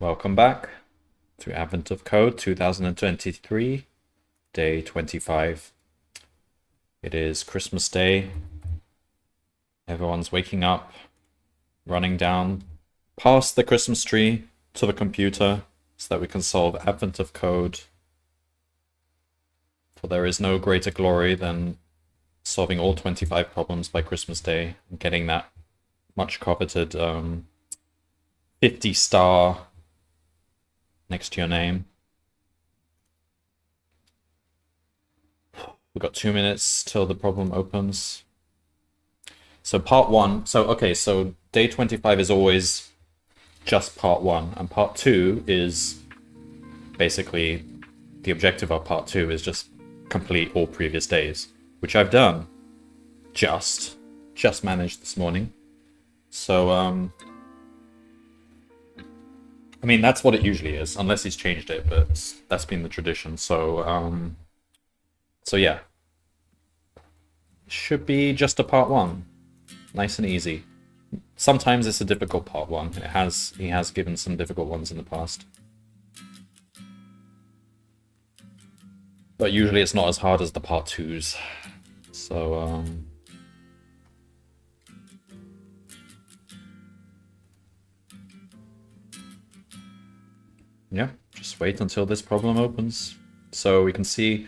Welcome back to Advent of Code 2023, day 25. It is Christmas Day. Everyone's waking up, running down past the Christmas tree to the computer so that we can solve Advent of Code. For there is no greater glory than solving all 25 problems by Christmas Day and getting that much coveted 50-star next to your name. We've got 2 minutes till the problem opens. So part one, so day 25 is always just part one, and part two is basically the objective of part two is just complete all previous days, which I've done. Just managed this morning. So, I mean, that's what it usually is, unless he's changed it, but that's been the tradition. So yeah. Should be just a part one. Nice and easy. Sometimes it's a difficult part one. He has given some difficult ones in the past. But usually it's not as hard as the part twos. So, yeah, just wait until this problem opens. So we can see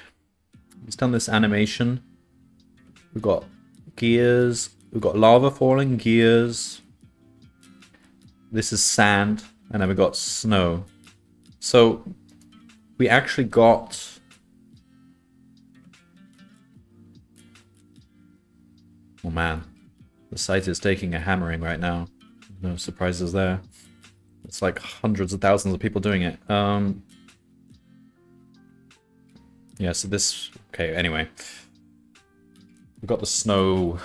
he's done this animation. We've got gears, we've got lava falling, gears. This is sand, and then we've got snow. So we actually got... Oh man, the site is taking a hammering right now. No surprises there. It's like hundreds of thousands of people doing it. Yeah, so this... Okay, anyway. We've got the snow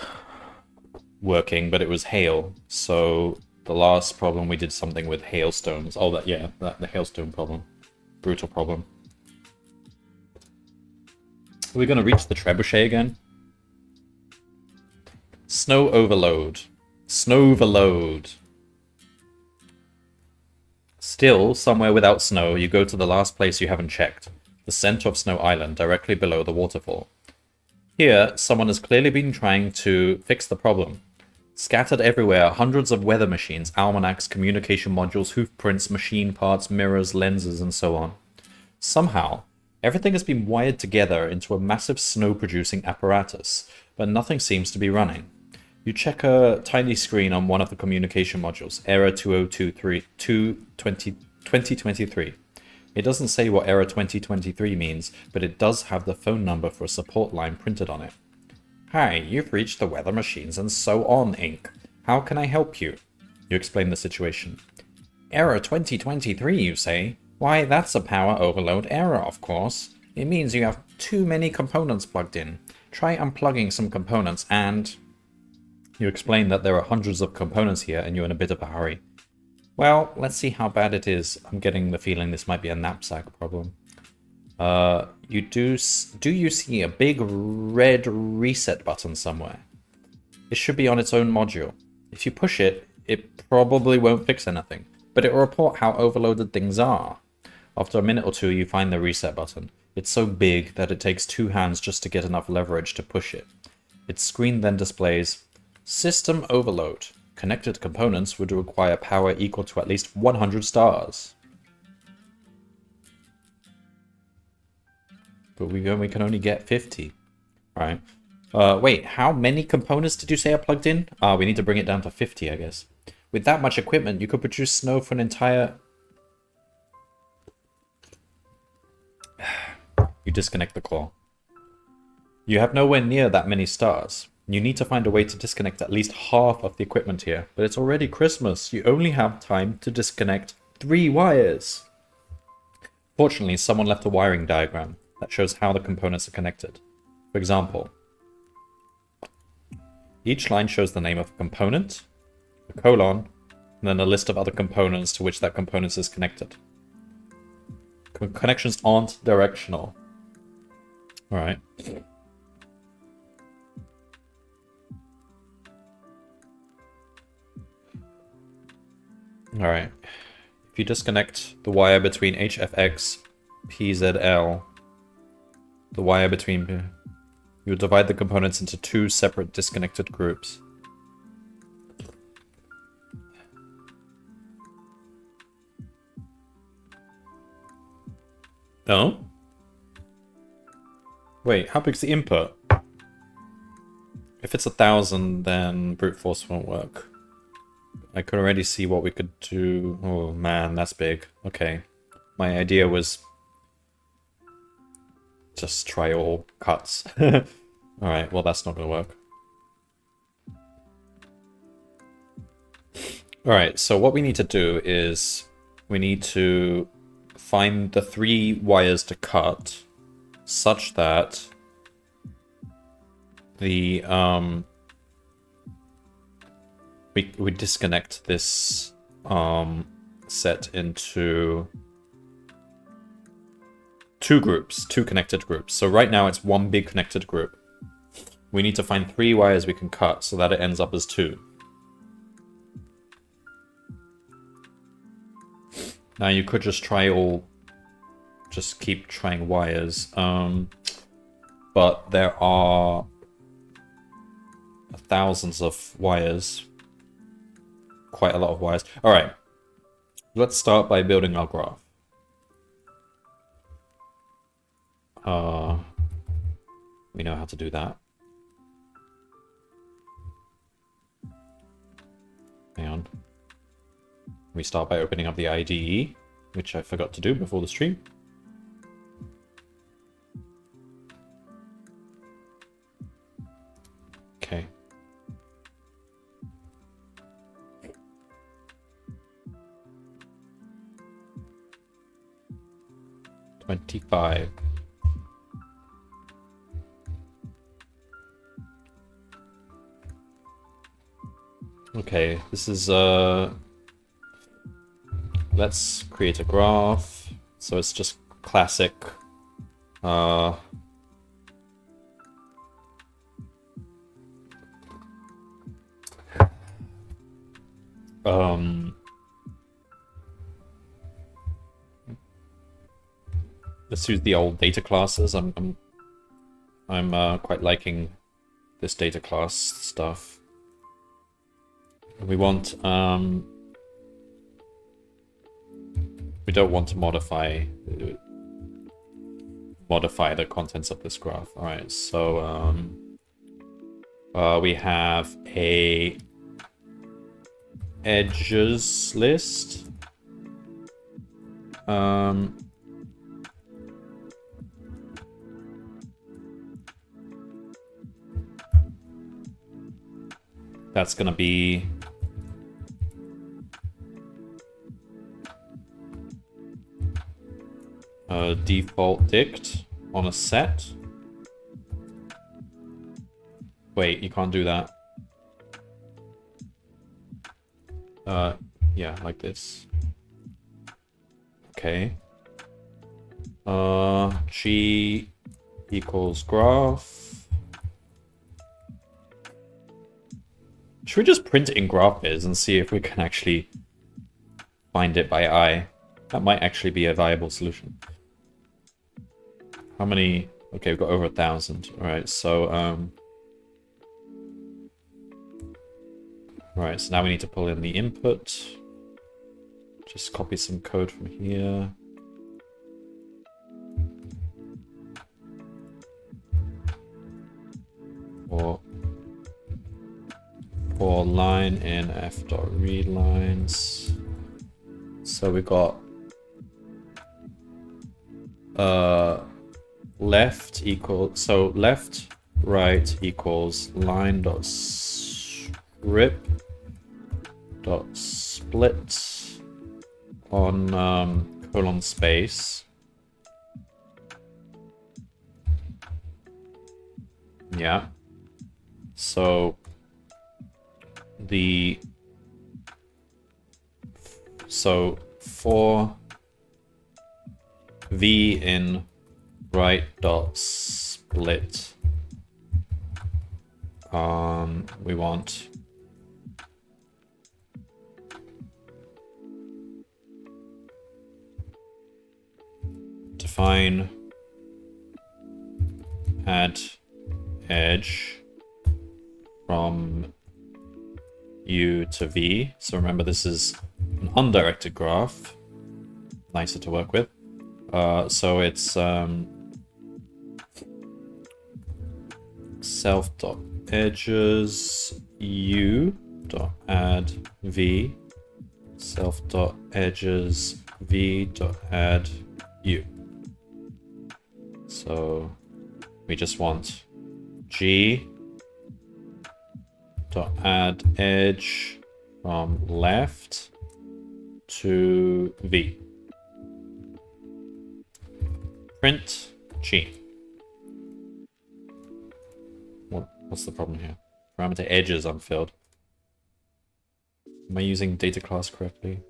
working, but it was hail. So the last problem we did something with hailstones. Oh, the hailstone problem. Brutal problem. Are we going to reach the trebuchet again? Snow overload. Snowverload. Still, somewhere without snow, you go to the last place you haven't checked. The center of Snow Island, directly below the waterfall. Here, someone has clearly been trying to fix the problem. Scattered everywhere are hundreds of weather machines, almanacs, communication modules, hoofprints, machine parts, mirrors, lenses, and so on. Somehow, everything has been wired together into a massive snow-producing apparatus, but nothing seems to be running. You check a tiny screen on one of the communication modules, error 2023. It doesn't say what error 2023 means, but it does have the phone number for a support line printed on it. Hi, you've reached the weather machines and so on, Inc. How can I help you? You explain the situation. Error 2023, you say? Why, that's a power overload error, of course. It means you have too many components plugged in. Try unplugging some components and... You explain that there are hundreds of components here and you're in a bit of a hurry. Well, let's see how bad it is. I'm getting the feeling this might be a knapsack problem. Do you see a big red reset button somewhere? It should be on its own module. If you push it, it probably won't fix anything, but it will report how overloaded things are. After a minute or two, you find the reset button. It's so big that it takes 2 hands just to get enough leverage to push it. Its screen then displays System overload. Connected components would require power equal to at least 100 stars. But we can only get 50. Right. Wait, how many components did you say are plugged in? We need to bring it down to 50, I guess. With that much equipment, you could produce snow for an entire... You disconnect the claw. You have nowhere near that many stars. You need to find a way to disconnect at least half of the equipment here, but it's already Christmas. You only have time to disconnect 3 wires. Fortunately, someone left a wiring diagram that shows how the components are connected. For example, each line shows the name of a component, a colon, and then a list of other components to which that component is connected. Connections aren't directional. Alright. Alright. If you disconnect the wire between HFX, PZL, the wire between... You divide the components into 2 separate disconnected groups. Oh? Wait, how big's the input? If it's 1,000, then brute force won't work. I could already see what we could do. Oh man, that's big. Okay. My idea was just try all cuts. Alright, well that's not gonna work. Alright, so what we need to do is we need to find the 3 wires to cut such that the we disconnect this set into 2 groups, 2 connected groups. So right now it's 1 big connected group. We need to find 3 wires we can cut so that it ends up as 2. Now you could just try just keep trying wires, but there are thousands of wires, quite a lot of wires. All right, let's start by building our graph. We know how to do that. Hang on. We start by opening up the IDE, which I forgot to do before the stream. Okay. $25. Okay, this is let's create a graph. So it's just classic let's use the old data classes. I'm quite liking this data class stuff. We want we don't want to modify the contents of this graph. All right, so we have a edges list. That's gonna be a default dict on a set. Wait, you can't do that. Yeah, like this. Okay. G equals graph. Should we just print it in Graphviz and see if we can actually find it by eye? That might actually be a viable solution. How many? Okay, we've got over 1,000. All right, so right, so now we need to pull in the input. Just copy some code from here. For line in f.readlines. So we got left equals, so left right equals line dot strip dot split on colon space. Yeah. So for v in right dot split, we want define add edge from U to V. So remember, this is an undirected graph. Nicer to work with. So it's self.edges U dot add V, self.edges V dot add U. So we just want G dot add edge from left to V. Print G. What's the problem here? Parameter edges unfilled. Am I using data class correctly?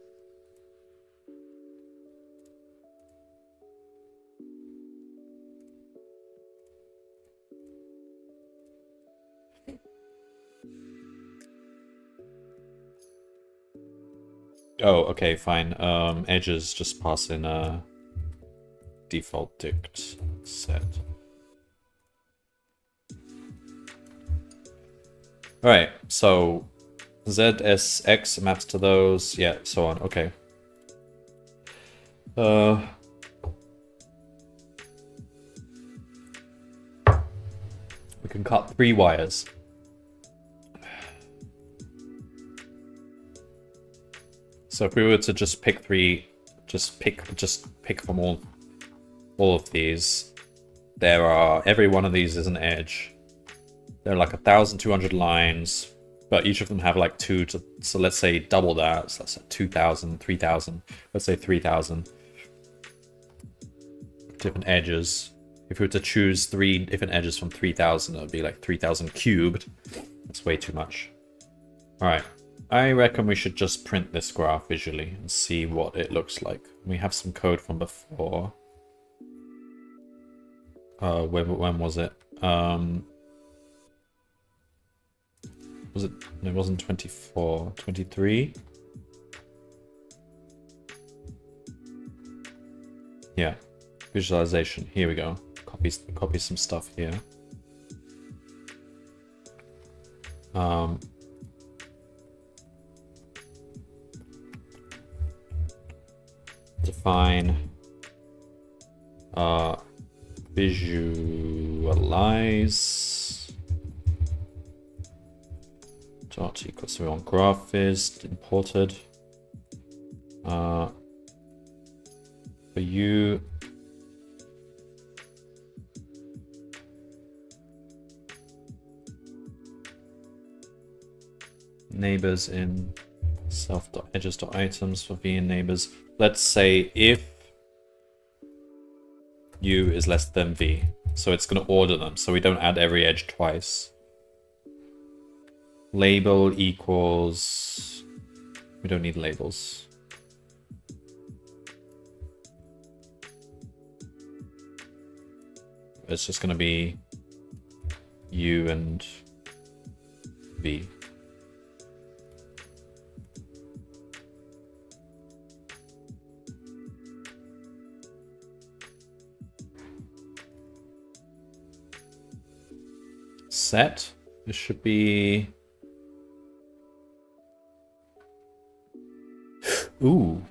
Oh, okay, fine. Edges just pass in a default dict set. Alright, so ZSX maps to those, yeah, so on, okay. We can cut 3 wires. So if we were to just pick 3, just pick from all of these, every one of these is an edge. There are like 1,200 lines, but each of them have like 2 to, so let's say double that, so that's 2,000, 3,000, let's say 3,000 different edges. If we were to choose 3 different edges from 3,000, it would be like 3,000 cubed. That's way too much. Alright, I reckon we should just print this graph visually and see what it looks like. We have some code from before. When was it? Was it? No, it wasn't 24. 23? Yeah. Visualization. Here we go. Copy some stuff here. Define visualize dot equals, so we want Graphviz imported. For you, neighbors in self.edges.items for v and neighbors. Let's say if u is less than v, so it's going to order them, so we don't add every edge twice. Label equals, we don't need labels. It's just going to be u and v. Set, this should be, ooh,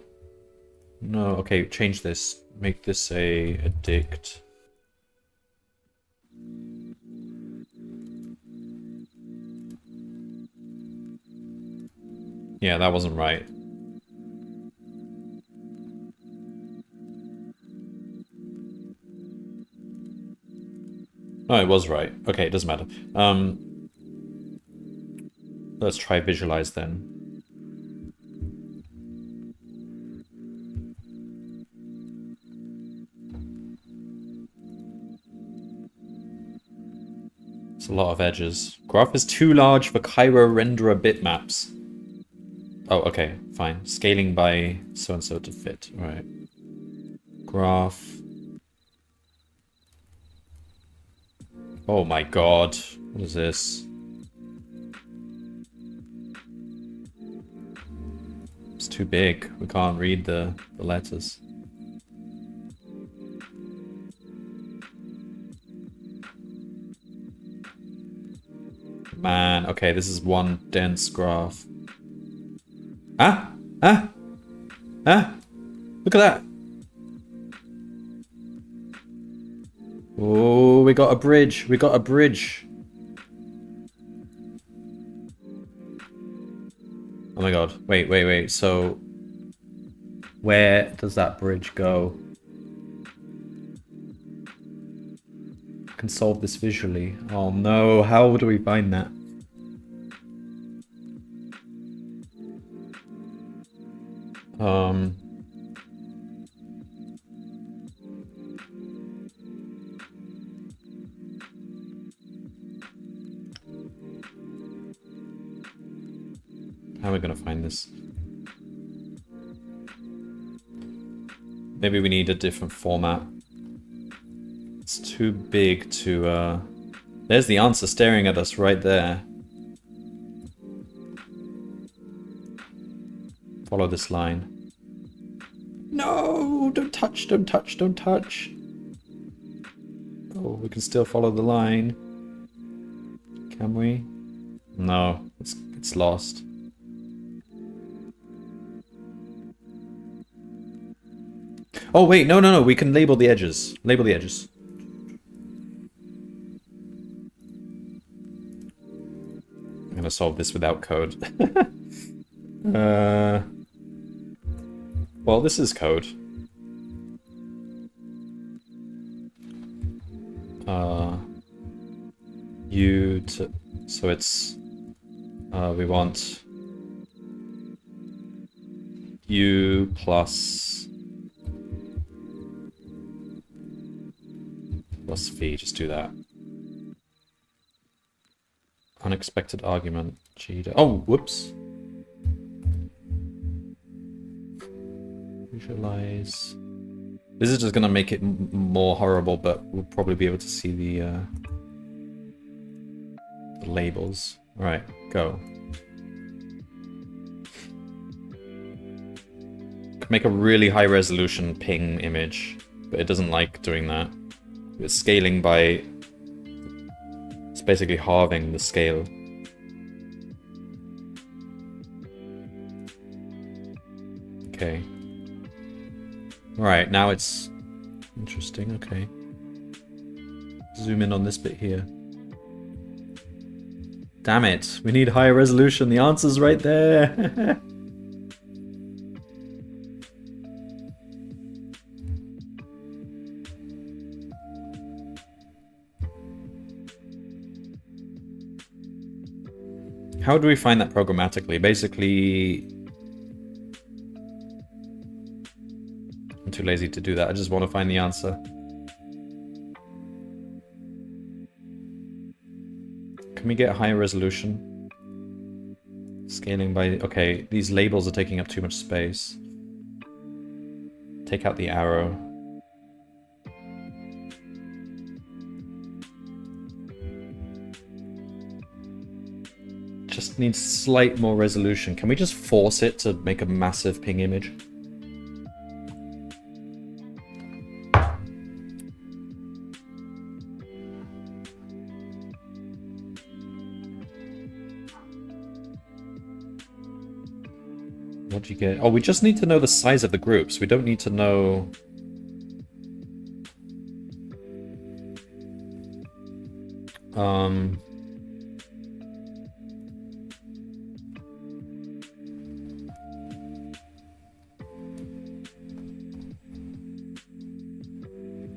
no, okay, change this, make this a dict. Yeah, that wasn't right. Oh, it was right. Okay, it doesn't matter. Let's try visualize then. It's a lot of edges. Graph is too large for Cairo renderer bitmaps. Oh, okay, fine. Scaling by so-and-so to fit. All right. Graph. Oh my god. What is this? It's too big. We can't read the letters. Man, okay, this is one dense graph. Ah! Ah! Ah! Look at that! Oh, we got a bridge. We got a bridge. Oh my god. Wait, wait, wait. So, where does that bridge go? I can solve this visually. Oh no, how do we find that? How are we gonna find this? Maybe we need a different format. It's too big to, There's the answer staring at us right there. Follow this line. No! Don't touch, don't touch, don't touch! Oh, we can still follow the line. Can we? No, it's lost. Oh wait, no, no, no, we can label the edges. Label the edges. I'm gonna solve this without code. Well, this is code. So it's, we want U plus V, just do that. Unexpected argument, G. Oh, whoops. Visualize. This is just gonna make it more horrible, but we'll probably be able to see the labels. All right, go. Could make a really high resolution ping image, but it doesn't like doing that. It's scaling by... It's basically halving the scale. Okay. Alright, now it's... Interesting, okay. Zoom in on this bit here. Damn it, we need higher resolution, the answer's right there! How do we find that programmatically? Basically... I'm too lazy to do that, I just want to find the answer. Can we get higher resolution? Scaling by... Okay, these labels are taking up too much space. Take out the arrow. Just needs slight more resolution. Can we just force it to make a massive ping image? What do you get? Oh, we just need to know the size of the groups. We don't need to know...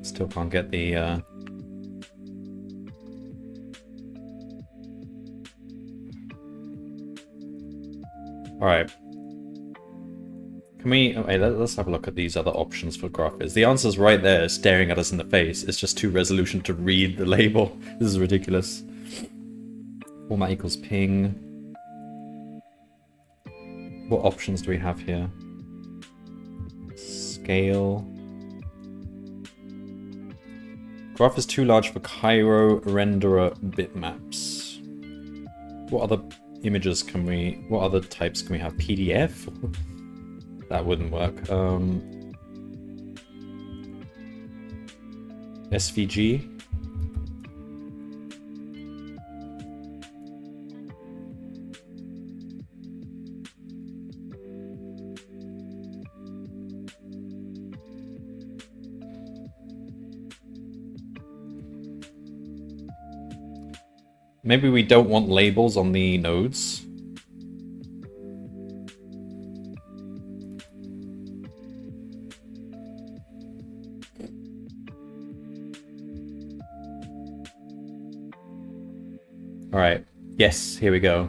Still can't get the... Alright. Can we... Okay, let's have a look at these other options for Graphviz. The answer's right there, staring at us in the face. It's just too resolution to read the label. This is ridiculous. Format equals ping. What options do we have here? Scale. Graph is too large for Cairo renderer bitmaps. What other images can we... What other types can we have? PDF? That wouldn't work. SVG? Maybe we don't want labels on the nodes. All right. Yes, here we go.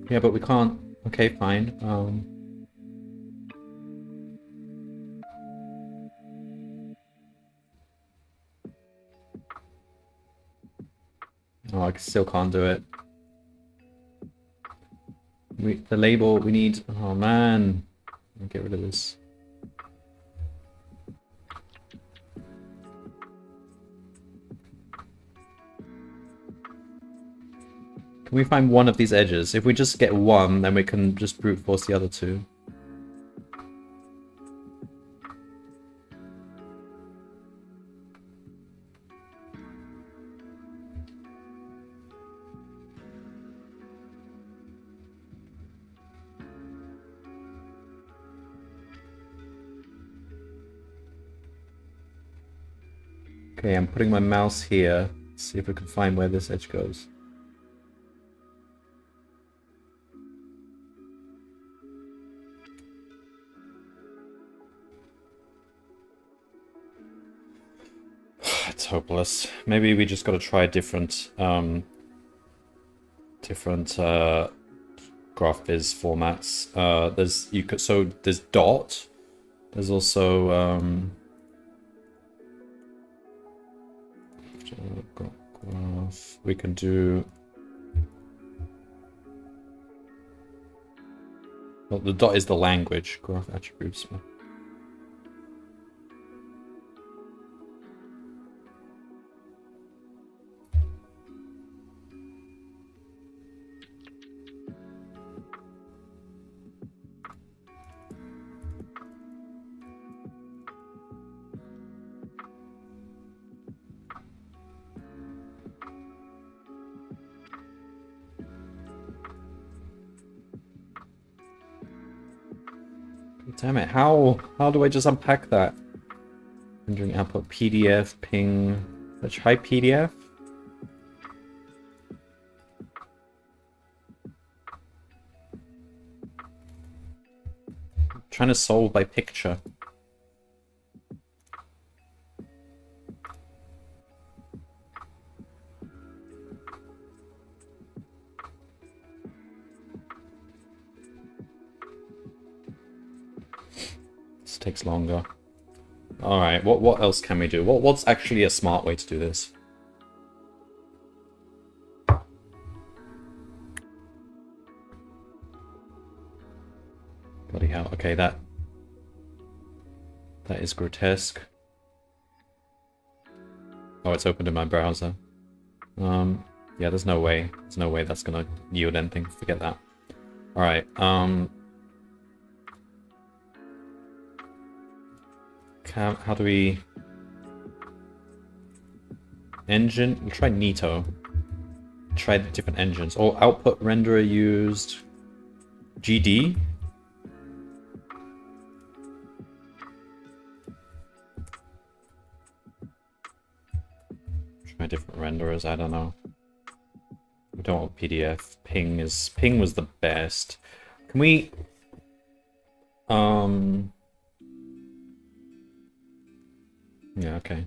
Yeah, but we can't. Okay, fine. Oh, I still can't do it. The label we need. Oh man, I'll get rid of this. Can we find one of these edges? If we just get one, then we can just brute force the other two. Okay, I'm putting my mouse here. Let's see if we can find where this edge goes. It's hopeless. Maybe we just gotta try different Graphviz formats. There's dot. There's also graph. We can do. Well, the dot is the language. Graph attributes. Damn it, how do I just unpack that? Rendering output PDF, ping, let's try PDF. I'm trying to solve by picture. Takes longer. All right, what else can we do? What's actually a smart way to do this? Bloody hell. Okay, that is grotesque. Oh, it's opened in my browser. Yeah, there's no way. There's no way that's gonna yield anything. Forget that. All right. How do we... Engine? We'll try neato. Try the different engines. Or output renderer used... GD? Try different renderers, I don't know. We don't want PDF. Ping was the best. Can we... Yeah, okay.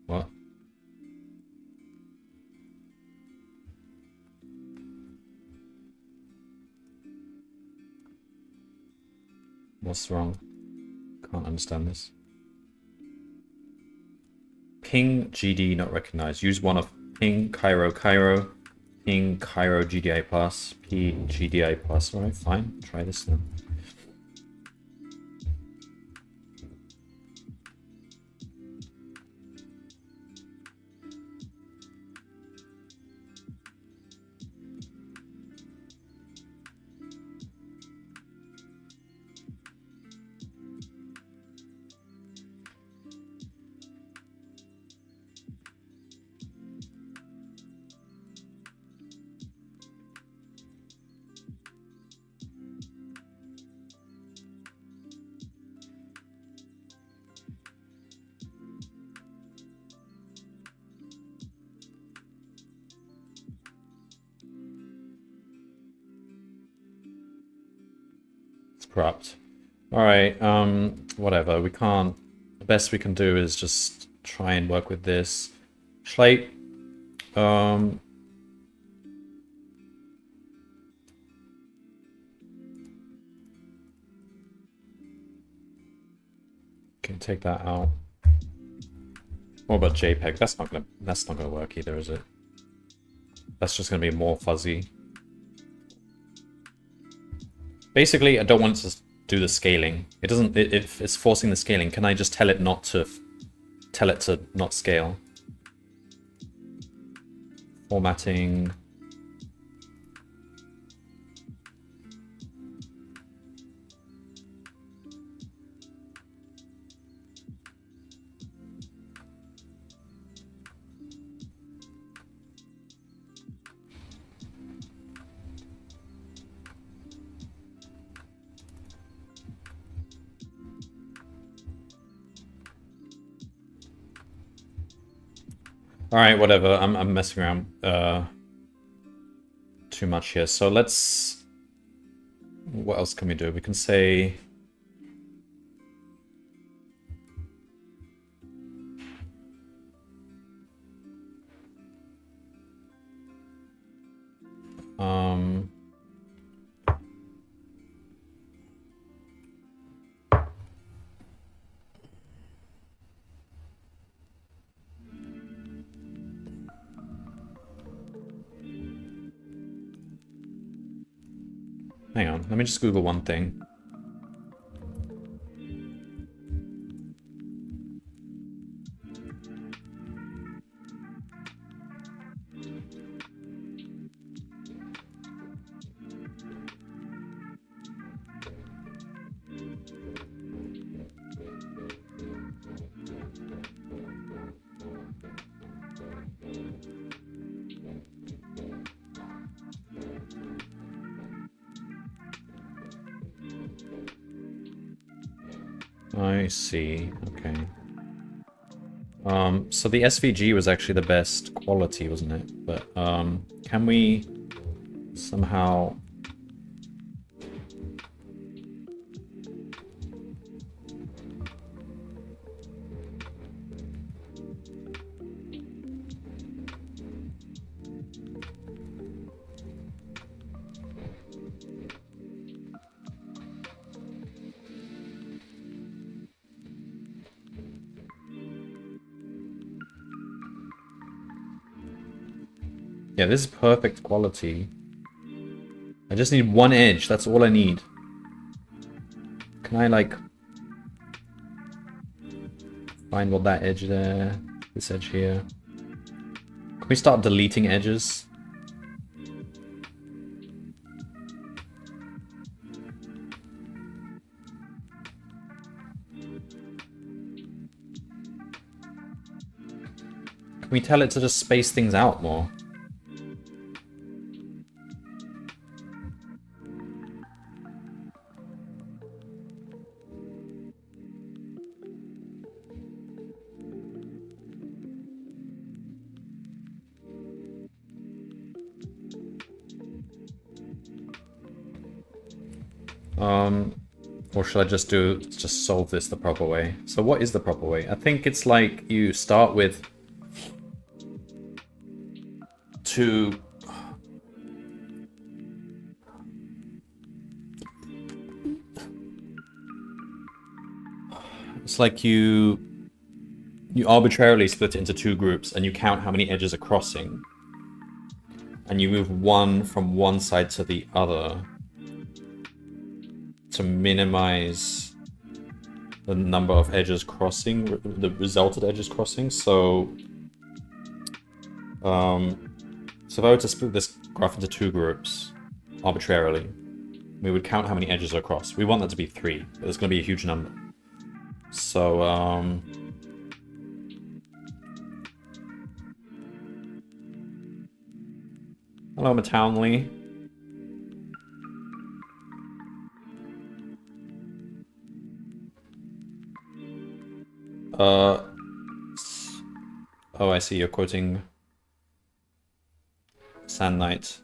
What? What's wrong? Can't understand this. Ping GD not recognized. Use one of ping Cairo, ping Cairo GDI plus, P GDI plus. Alright, fine. Try this then. corrupt. Alright, whatever. We can't... The best we can do is just try and work with this. Schlate. Can take that out. What about JPEG? That's not gonna work either, is it? That's just gonna be more fuzzy. Basically, I don't want to do the scaling. It doesn't. If it's forcing the scaling, can I just tell it not to? Tell it to not scale. Formatting. Alright, whatever. I'm messing around too much here. So let's... What else can we do? We can say... Hang on, let me just Google one thing. I see, okay. So the SVG was actually the best quality, wasn't it? But, can we somehow... Yeah, this is perfect quality. I just need one edge, that's all I need. Can I, like... find what that edge there... This edge here... Can we start deleting edges? Can we tell it to just space things out more? Or should I just solve this the proper way? So what is the proper way? I think it's like you start with two... It's like you arbitrarily split it into two groups and you count how many edges are crossing. And you move one from one side to the other to minimize the number of edges crossing, the resulted edges crossing. So, so if I were to split this graph into two groups arbitrarily, we would count how many edges are across. We want that to be 3, but it's going to be a huge number. So, hello, Matownley. Oh, I see, you're quoting Sand Knight.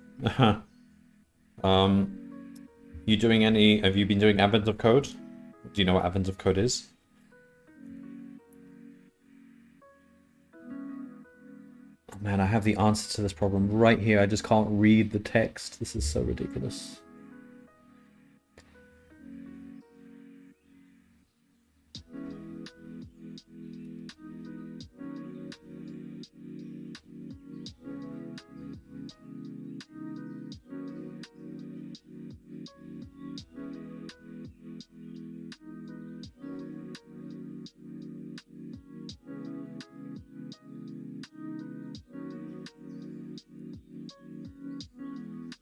You doing any? Have you been doing Advent of Code? Do you know what Advent of Code is? Oh man, I have the answer to this problem right here. I just can't read the text. This is so ridiculous.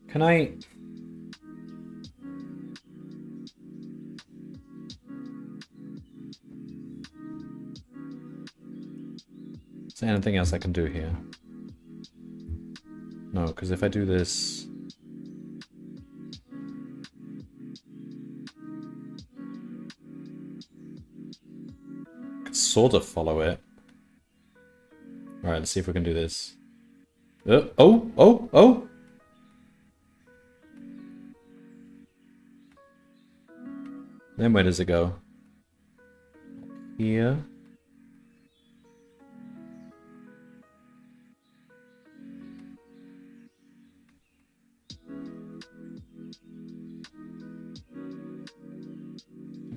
Can I... Is there anything else I can do here? No, because if I do this... I can sort of follow it. Alright, let's see if we can do this. Oh! Then where does it go? Here.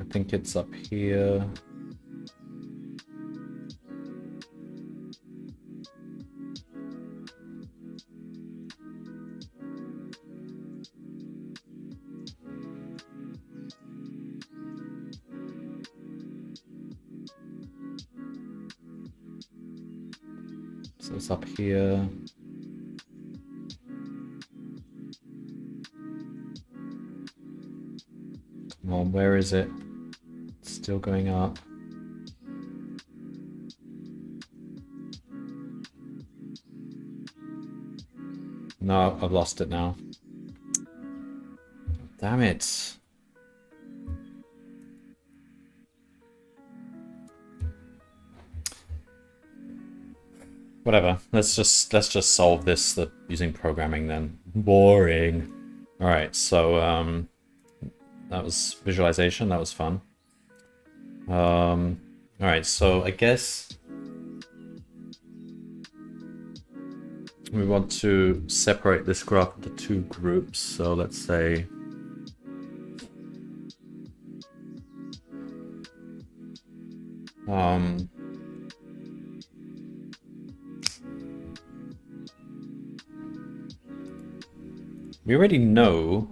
I think it's up here. So it's up here. Come on, where is it? It's still going up. No, I've lost it now. Damn it. Whatever. Let's just solve this using programming then. Boring. All right. So that was visualization. That was fun. All right. So I guess we want to separate this graph into two groups. So let's say we already know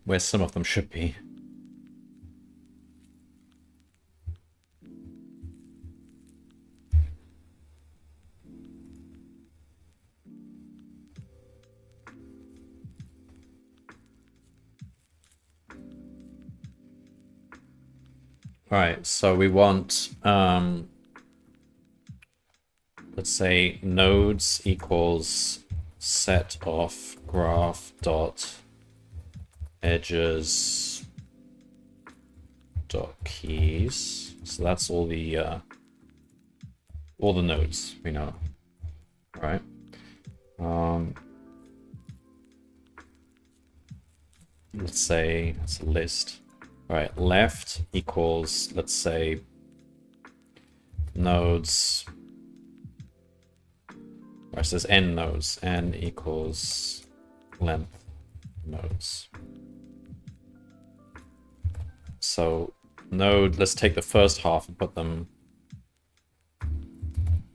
where some of them should be. All right, so we want let's say nodes equals set of graph dot edges dot keys. So that's all the nodes we know. All right. Let's say it's a list. All right, left equals, let's say, nodes. Right, so there's n nodes. N equals length nodes. So node, let's take the first half and put them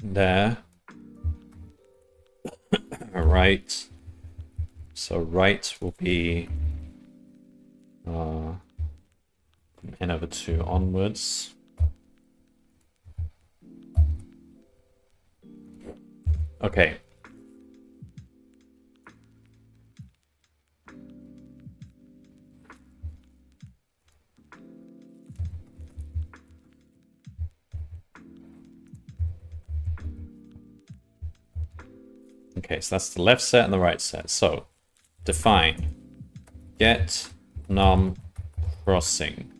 there. Right. So right will be n over 2 onwards. Okay. Okay, so that's the left set and the right set. So define get num crossing.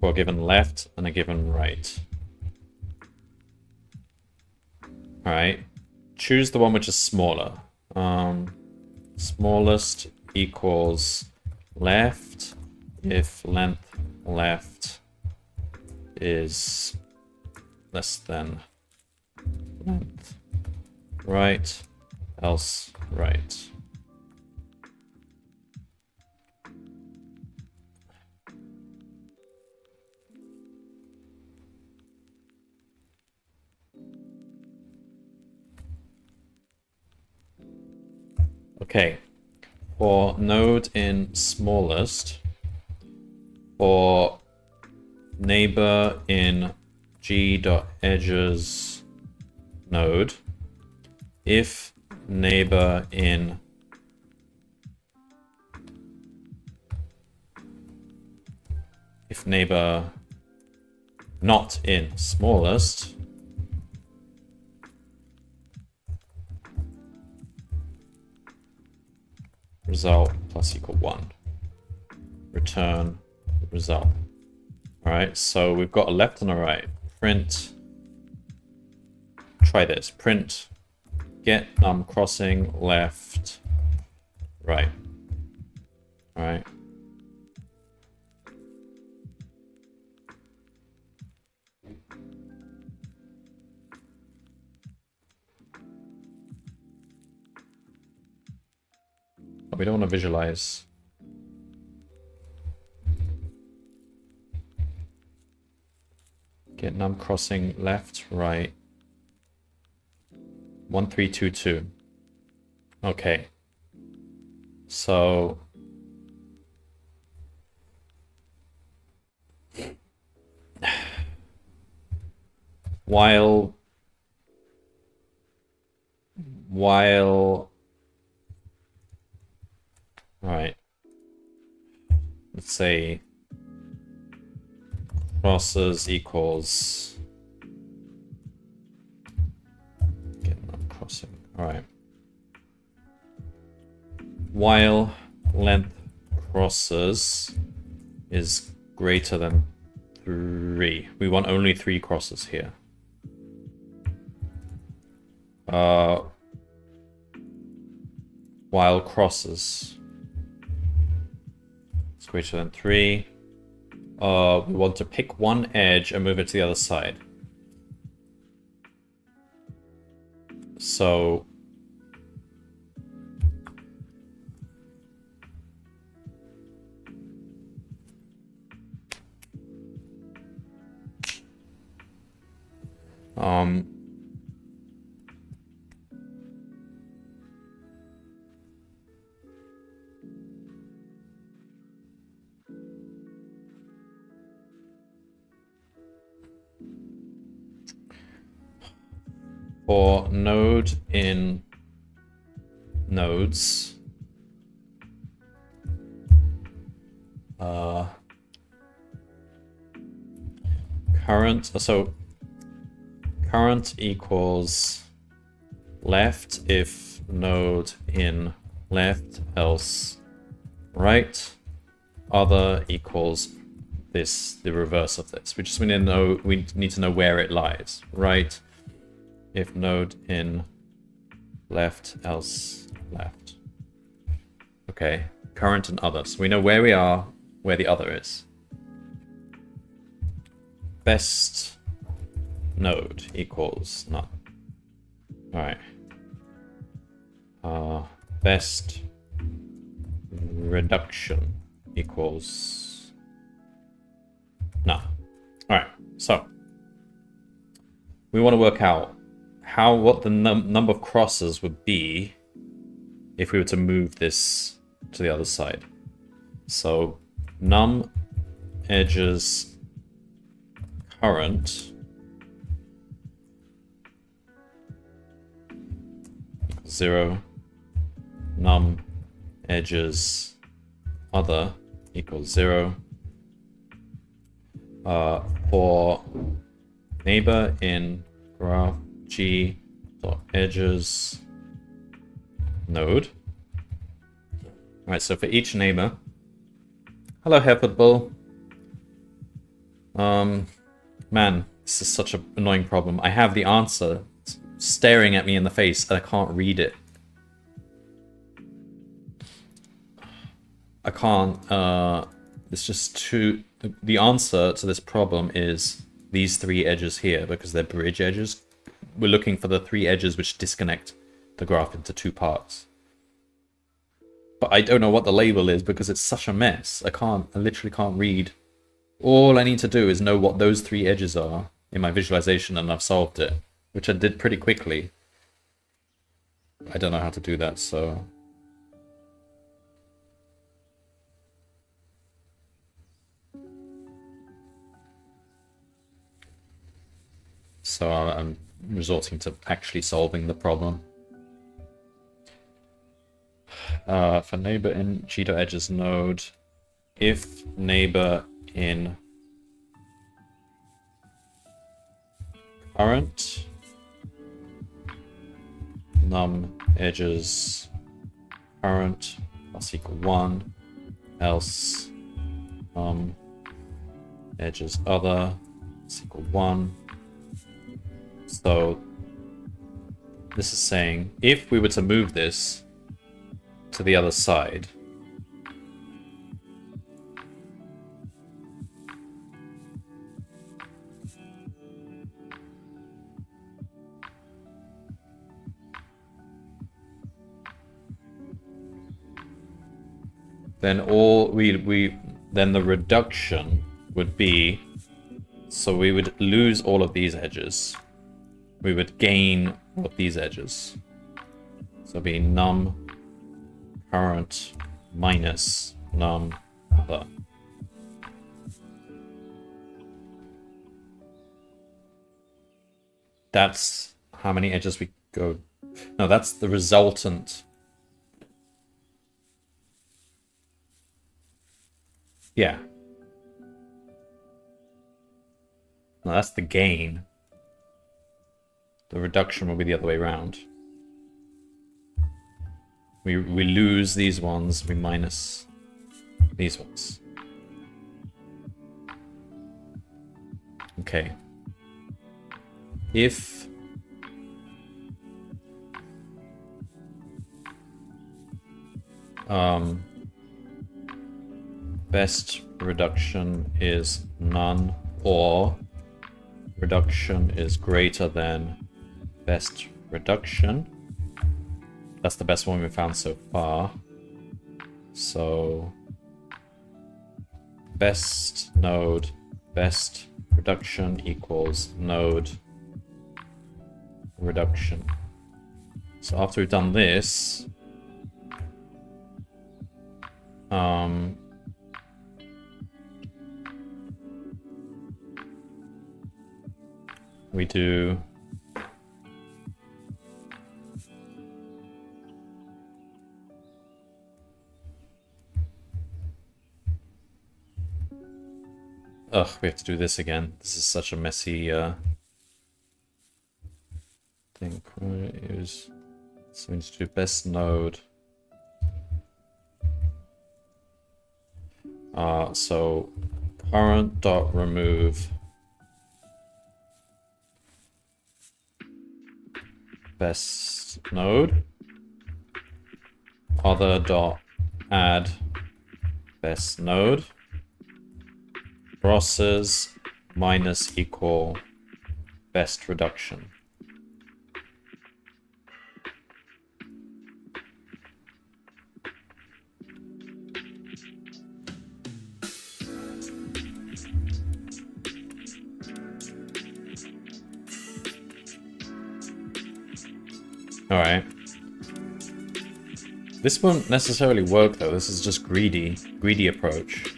for a given left and a given right. Alright, choose the one which is smaller. Smallest equals left if length left is less than length right, else right. Okay, for node in smallest, for neighbor in g.edges node, if neighbor in not in smallest, result plus equal 1. Return result. Alright, so we've got a left and a right. Print. Try this. Print get num crossing left right. Alright. But we don't want to visualize. Get num crossing left, right. 1322. Okay. So while right, let's say crosses equals get num crossing. All right. While length crosses is greater than 3. We want only 3 crosses here. While crosses is greater than 3, we want to pick one edge and move it to the other side. So for node in nodes, current equals left if node in left, else right. Other equals this, the reverse of this. We just need to know where it lies. Right if node in left, else left. Okay, current and other. So we know where we are, where the other is. Best node equals none. Alright. Best reduction equals none. Alright, so we want to work out what the number of crosses would be if we were to move this to the other side. So num edges current equals 0. Num edges other equals 0. For neighbor in graph g.edges node. Alright, so for each neighbor, hello Hereford Bull. Man, this is such an annoying problem. I have the answer staring at me in the face and I can't read it. I can't, it's just too... The answer to this problem is these three edges here, because they're bridge edges. We're looking for the three edges which disconnect the graph into two parts. But I don't know what the label is because it's such a mess. I literally can't read. All I need to do is know what those three edges are in my visualization and I've solved it, which I did pretty quickly. I don't know how to do that, so... So I'm resorting to actually solving the problem. For neighbor in g.edges node, if neighbor in current num edges current plus equal 1, else num edges other is equal 1. So this is saying if we were to move this to the other side, then then the reduction would be, so we would lose all of these edges. We would gain all of these edges. So it'd be num current minus num other. That's how many edges we go. No, that's the resultant. Yeah. No, that's the gain. The reduction will be the other way around. We lose these ones, we minus these ones. Okay. If best reduction is none, or reduction is greater than best reduction. That's the best one we've found so far. So best node, best reduction equals node reduction. So after we've done this, we do we have to do this again. This is such a messy thing. So we need to do best node. So current dot remove best node, other dot add best node, crosses minus equal best reduction. Alright. This won't necessarily work though, this is just greedy approach.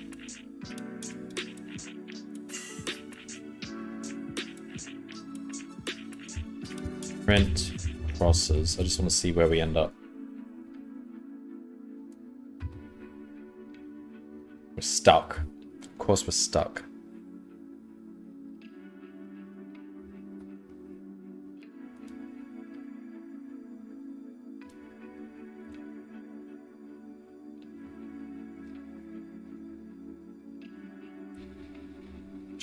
Print crosses. I just want to see where we end up. We're stuck. Of course we're stuck.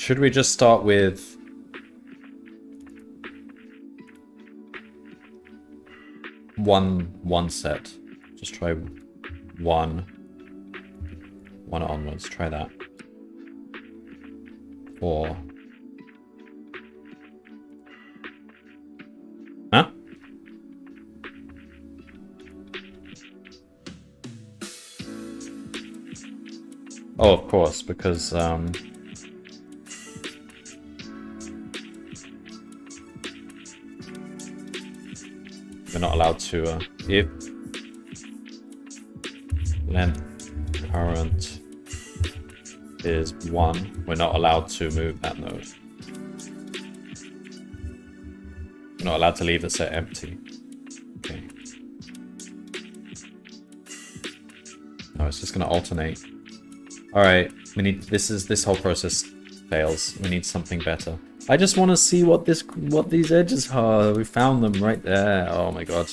Should we just start with one set? Just try one onwards. Try that. 4. Huh? Oh, of course, because we're not allowed to if length current is 1, we're not allowed to move that node. We're not allowed to leave the set empty. Okay. No, it's just gonna alternate. Alright, we need this whole process fails. We need something better. I just want to see what these edges are. We found them right there. Oh my god.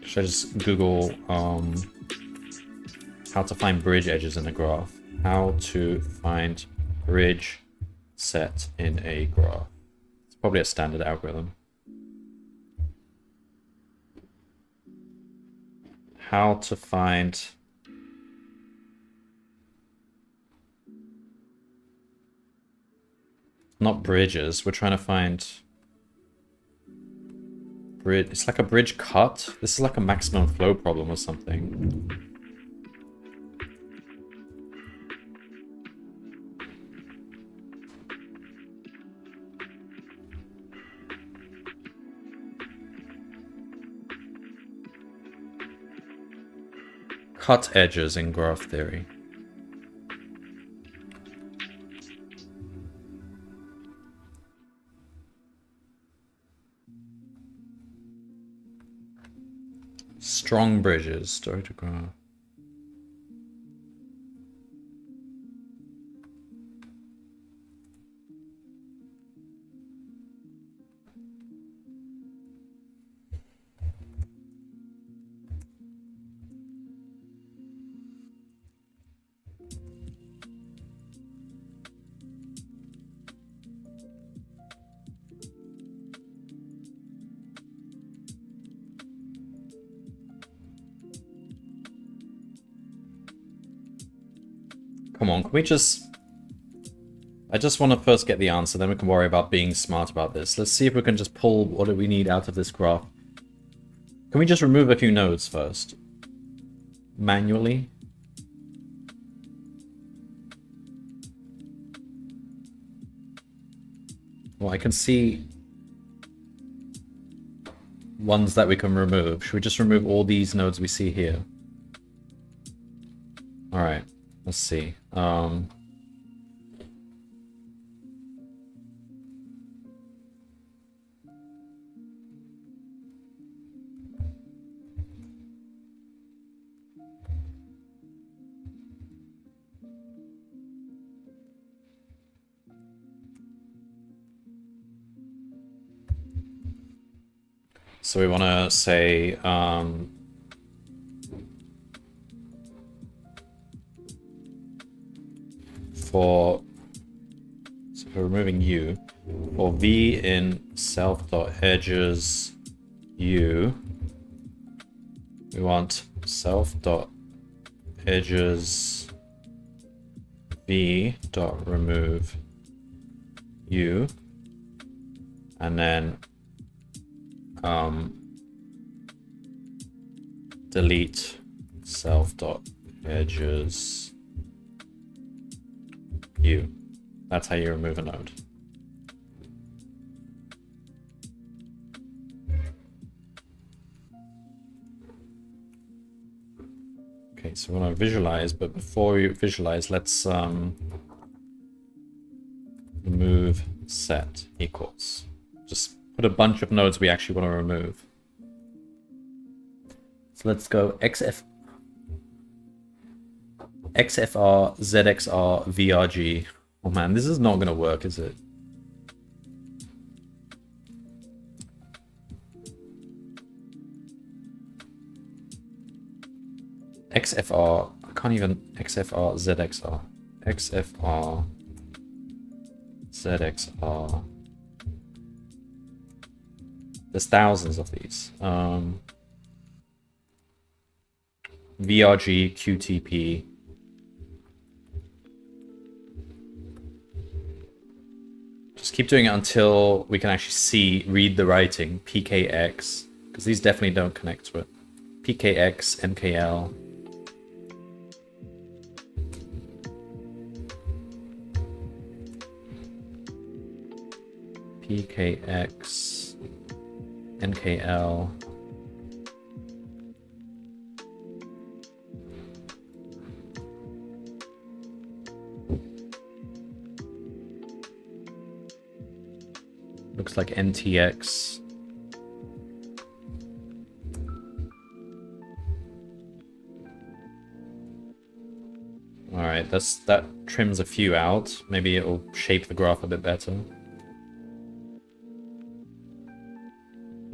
Should I just Google how to find bridge edges in a graph? How to find bridge set in a graph. It's probably a standard algorithm. How to find not bridges, we're trying to find bridge. It's like a bridge cut. This is like a maximum flow problem or something. Cut edges in graph theory. Strong bridges, story to graph. Come on, can we just... I just want to first get the answer, then we can worry about being smart about this. Let's see if we can just pull what do we need out of this graph. Can we just remove a few nodes first? Manually? Well, I can see ones that we can remove. Should we just remove all these nodes we see here? Alright. Let's see. So we want to say for removing u, for v in self.edges u, we want self.edges v dot remove u, and then delete self.edges u. That's how you remove a node. Okay, so we want to visualize, but before we visualize, let's remove set equals. Just put a bunch of nodes we actually want to remove. So let's go XFR, ZXR, VRG. Oh man, this is not going to work, is it? XFR, I can't even XFR, ZXR. XFR, ZXR. There's thousands of these. VRG, QTP. Just keep doing it until we can actually read the writing. PKX, because these definitely don't connect to it. PKX, MKL. PKX, NKL. Looks like NTX. Alright, that trims a few out. Maybe it'll shape the graph a bit better.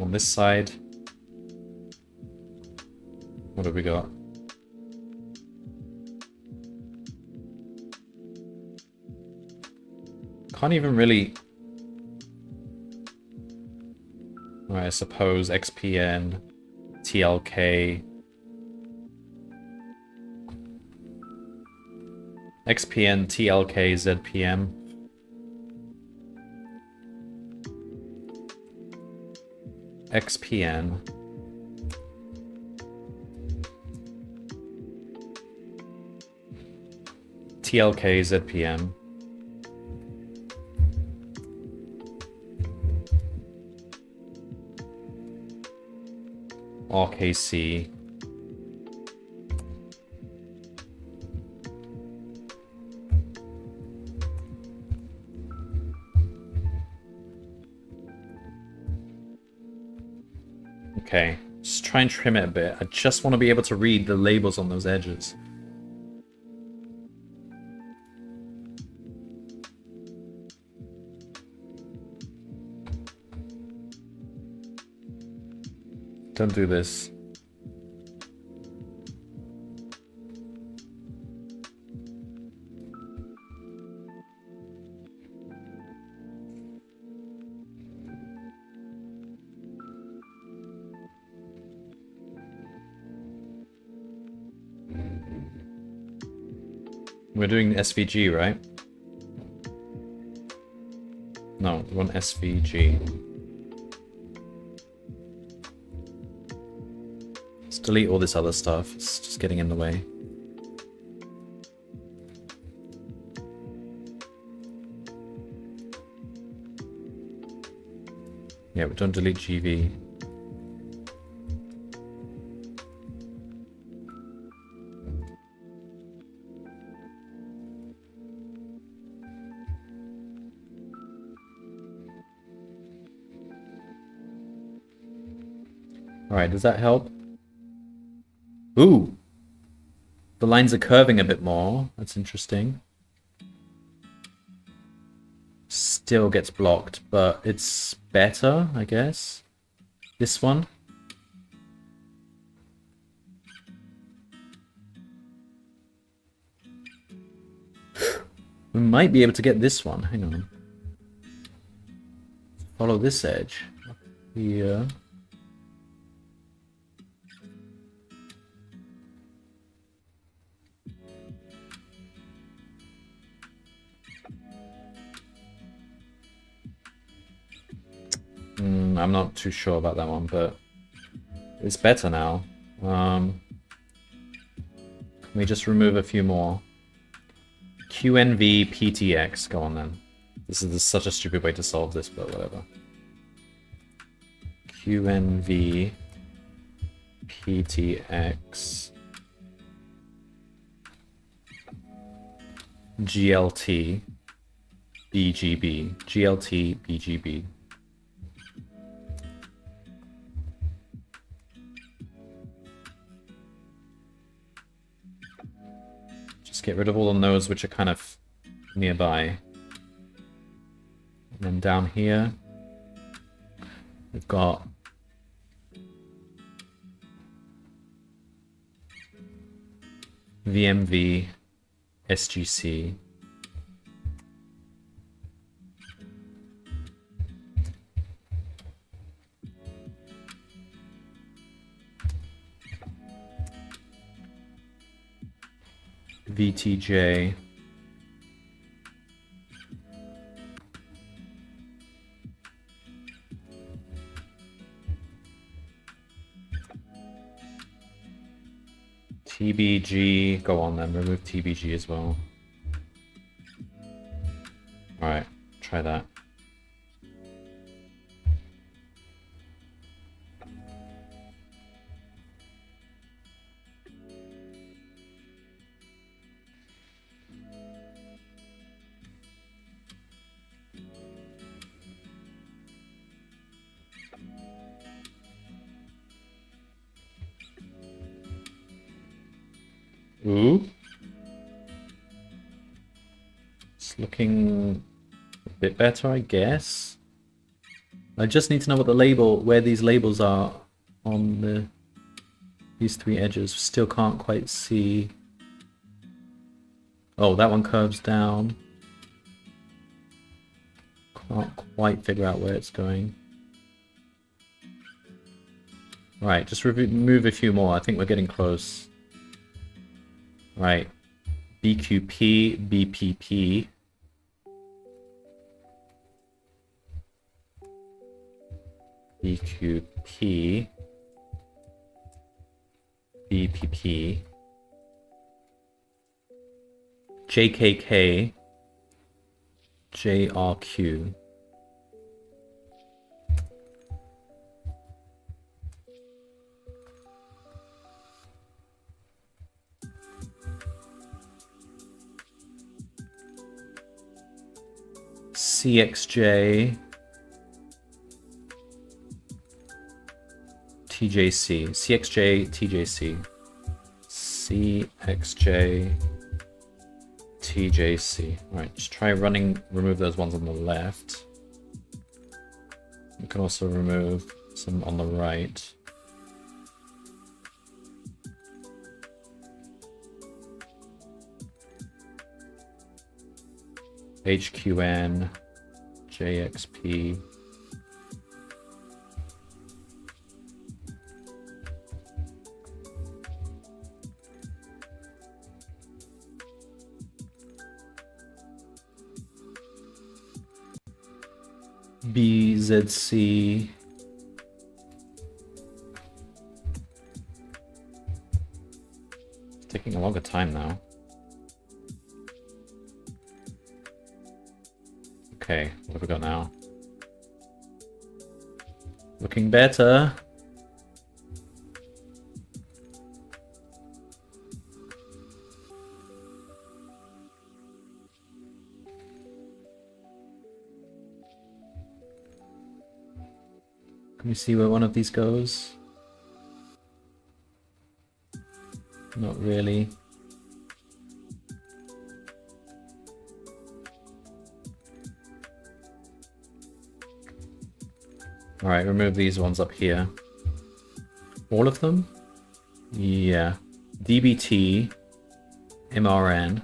On this side, what have we got? Can't even really... Alright, I suppose XPN, TLK... XPN, TLK, ZPM. XPN. TLK, ZPM. RKC. Okay, just try and trim it a bit. I just want to be able to read the labels on those edges. Don't do this. We're doing SVG, right? No, we want SVG. Let's delete all this other stuff. It's just getting in the way. Yeah, but don't delete GV. Alright, does that help? Ooh! The lines are curving a bit more. That's interesting. Still gets blocked, but it's better, I guess. This one. We might be able to get this one. Hang on. Follow this edge. Here. I'm not too sure about that one, but it's better now. Can we just remove a few more? QNV PTX. Go on then. This is such a stupid way to solve this, but whatever. QNV PTX GLT BGB. GLT BGB. Get rid of all the nodes which are kind of nearby. And then down here, we've got VMV, SGC, VTJ. TBG, go on then, remove TBG as well. Alright, try that. Ooh. It's looking a bit better, I guess. I just need to know what the label, where these labels are on these three edges. Still can't quite see. Oh, that one curves down. Can't quite figure out where it's going. Right, just remove a few more. I think we're getting close. Right. BQP, BPP. BQP. BPP. JKK. JRQ. CXJ, TJC, CXJ, TJC, CXJ, TJC. All right, just try remove those ones on the left. You can also remove some on the right. HQN, JXP. BZC. It's taking a longer time now. Okay, what have we got now? Looking better. Can we see where one of these goes? Not really. Alright, remove these ones up here. All of them? Yeah. DBT, MRN.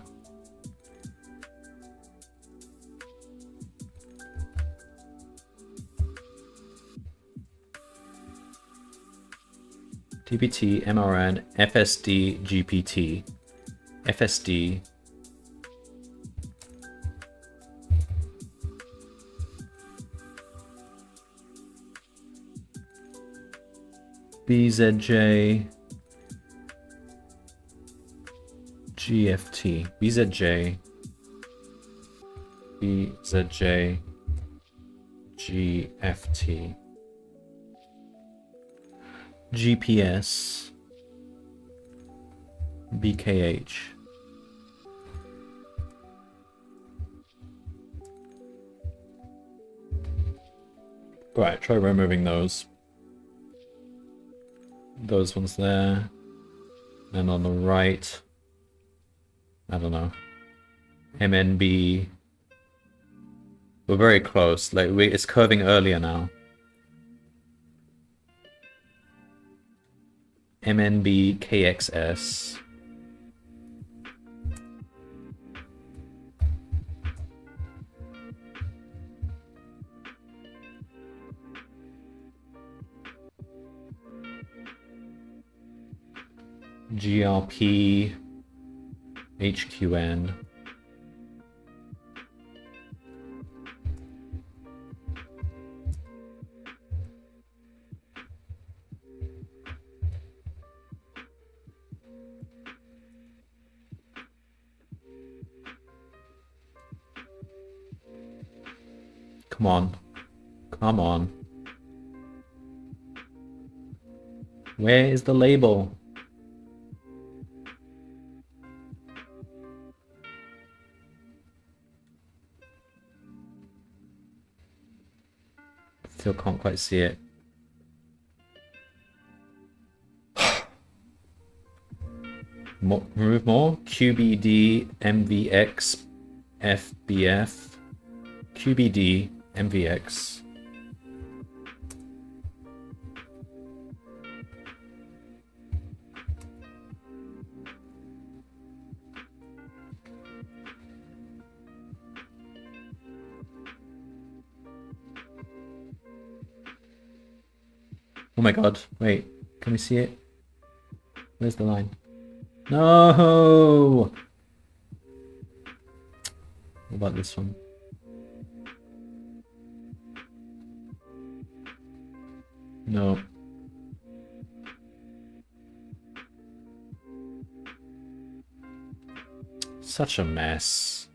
DBT, MRN, FSD, GPT, FSD, BZJ, GFT, BZJ, BZJ, GFT, GPS, BKH. Right, try removing those. Those ones there. And on the right, I don't know. MNB. We're very close. Like it's curving earlier now. MNB KXS. GRP. HQN. Come on. Come on. Where is the label? Still can't quite see it. Remove more. QBD, MVX, FBF. QBD, MVX. Oh my god, wait, can we see it? Where's the line? No! What about this one? No. Such a mess.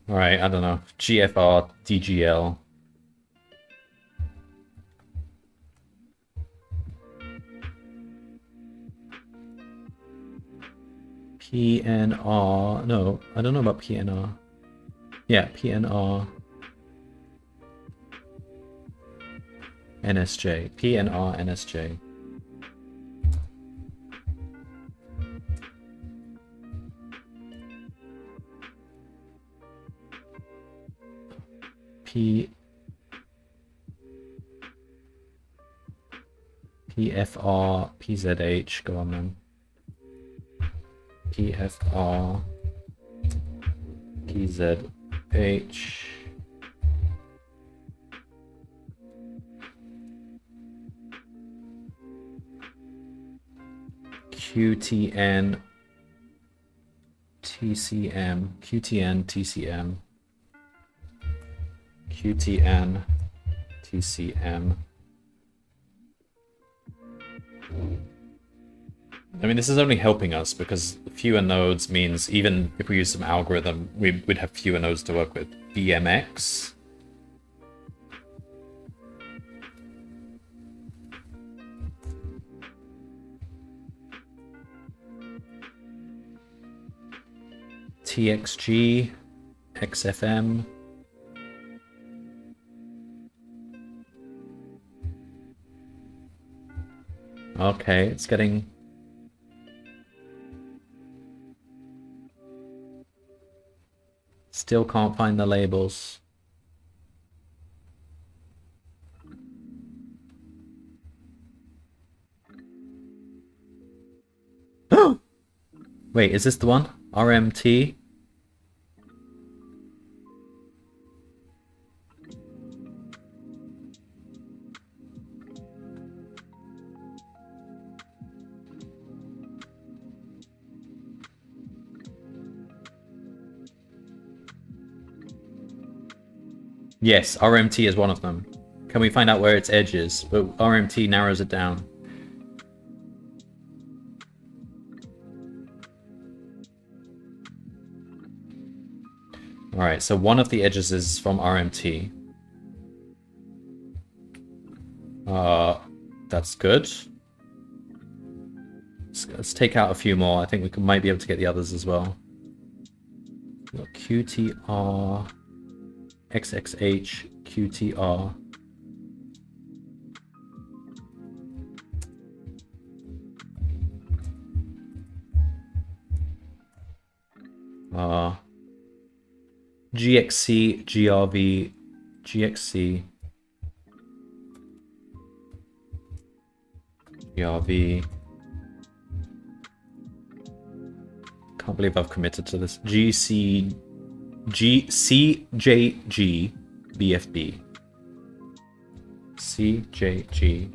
Alright, I don't know. GFR, DGL. PNR. No, I don't know about PNR. Yeah, PNR. NSJ. PNR, NSJ. PFR, PZH. Go on then. PFR, PZH, QTN, TCM, QTN, TCM, QTN, TCM. I mean, this is only helping us because fewer nodes means even if we use some algorithm, we'd have fewer nodes to work with. BMX. TXG. XFM. Okay, it's getting... Still can't find the labels. Wait, is this the one? RMT? Yes, RMT is one of them. Can we find out where its edge is? But RMT narrows it down. Alright, so one of the edges is from RMT. That's good. Let's take out a few more. I think we might be able to get the others as well. Look, QTR... XXH, QTR. GXC, GRV, GXC, GRV. Can't believe I've committed to this. GC, CJG, BFB. CJG,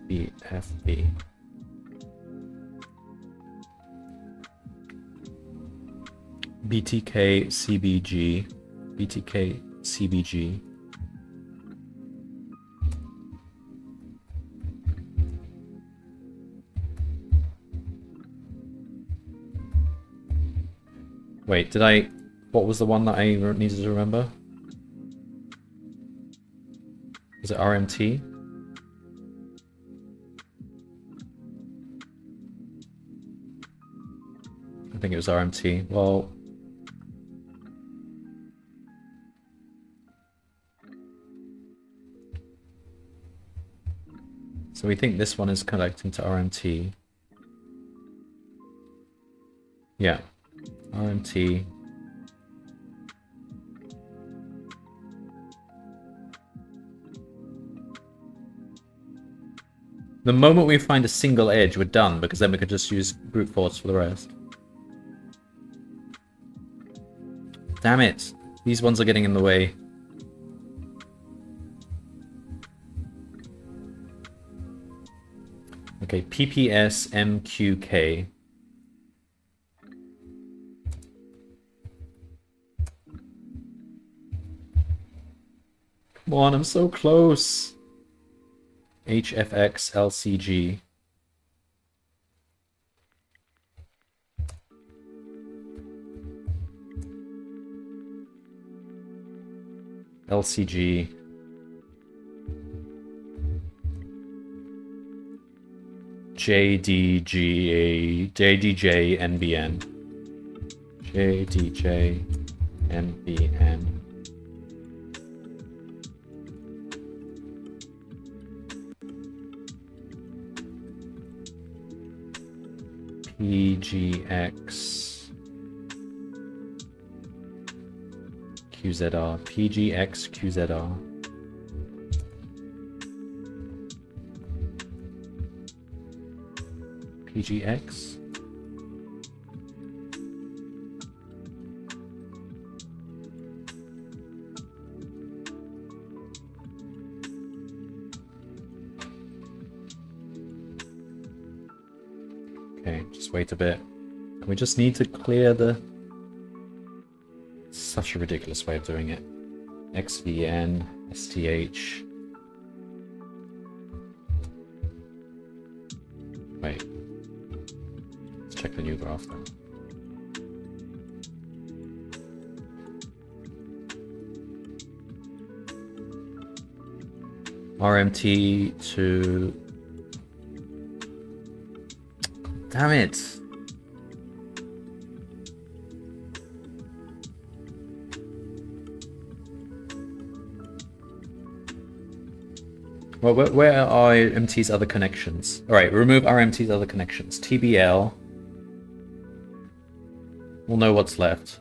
BFB. BTK CBG. BTK CBG. Wait, did I... What was the one that I needed to remember? Was it RMT? I think it was RMT. Well... So we think this one is connecting to RMT. Yeah. RMT. The moment we find a single edge, we're done, because then we could just use brute force for the rest. Damn it. These ones are getting in the way. Okay, PPS MQK. Come on, I'm so close. HFX LCG. LCG. JDGA. JDJ NBN. JDJ NBN. PGX QZR. PGX QZR. PGX. Okay, just wait a bit. We just need to clear the... Such a ridiculous way of doing it. XVN, STH. Wait. Let's check the new graph then. RMT to... Damn it! Well, where are MT's other connections? Alright, remove RMT's other connections. TBL. We'll know what's left.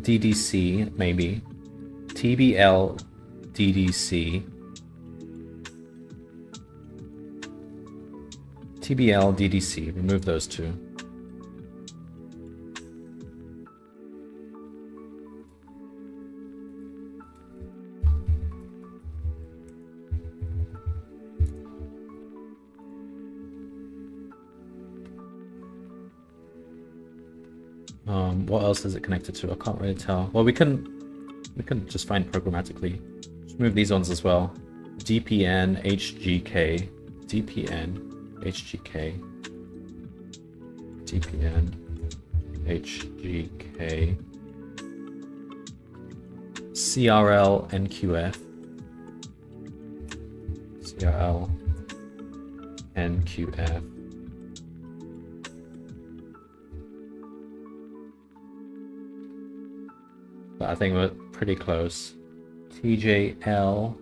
DDC, maybe. TBL, DDC. TBL, DDC. Remove those two. What else is it connected to? I can't really tell. Well, we can just find programmatically. Just move these ones as well. DPN, HGK, DPN, HGK, DPN, HGK, CRL, NQF, CRL, NQF. But I think we're pretty close. TJL,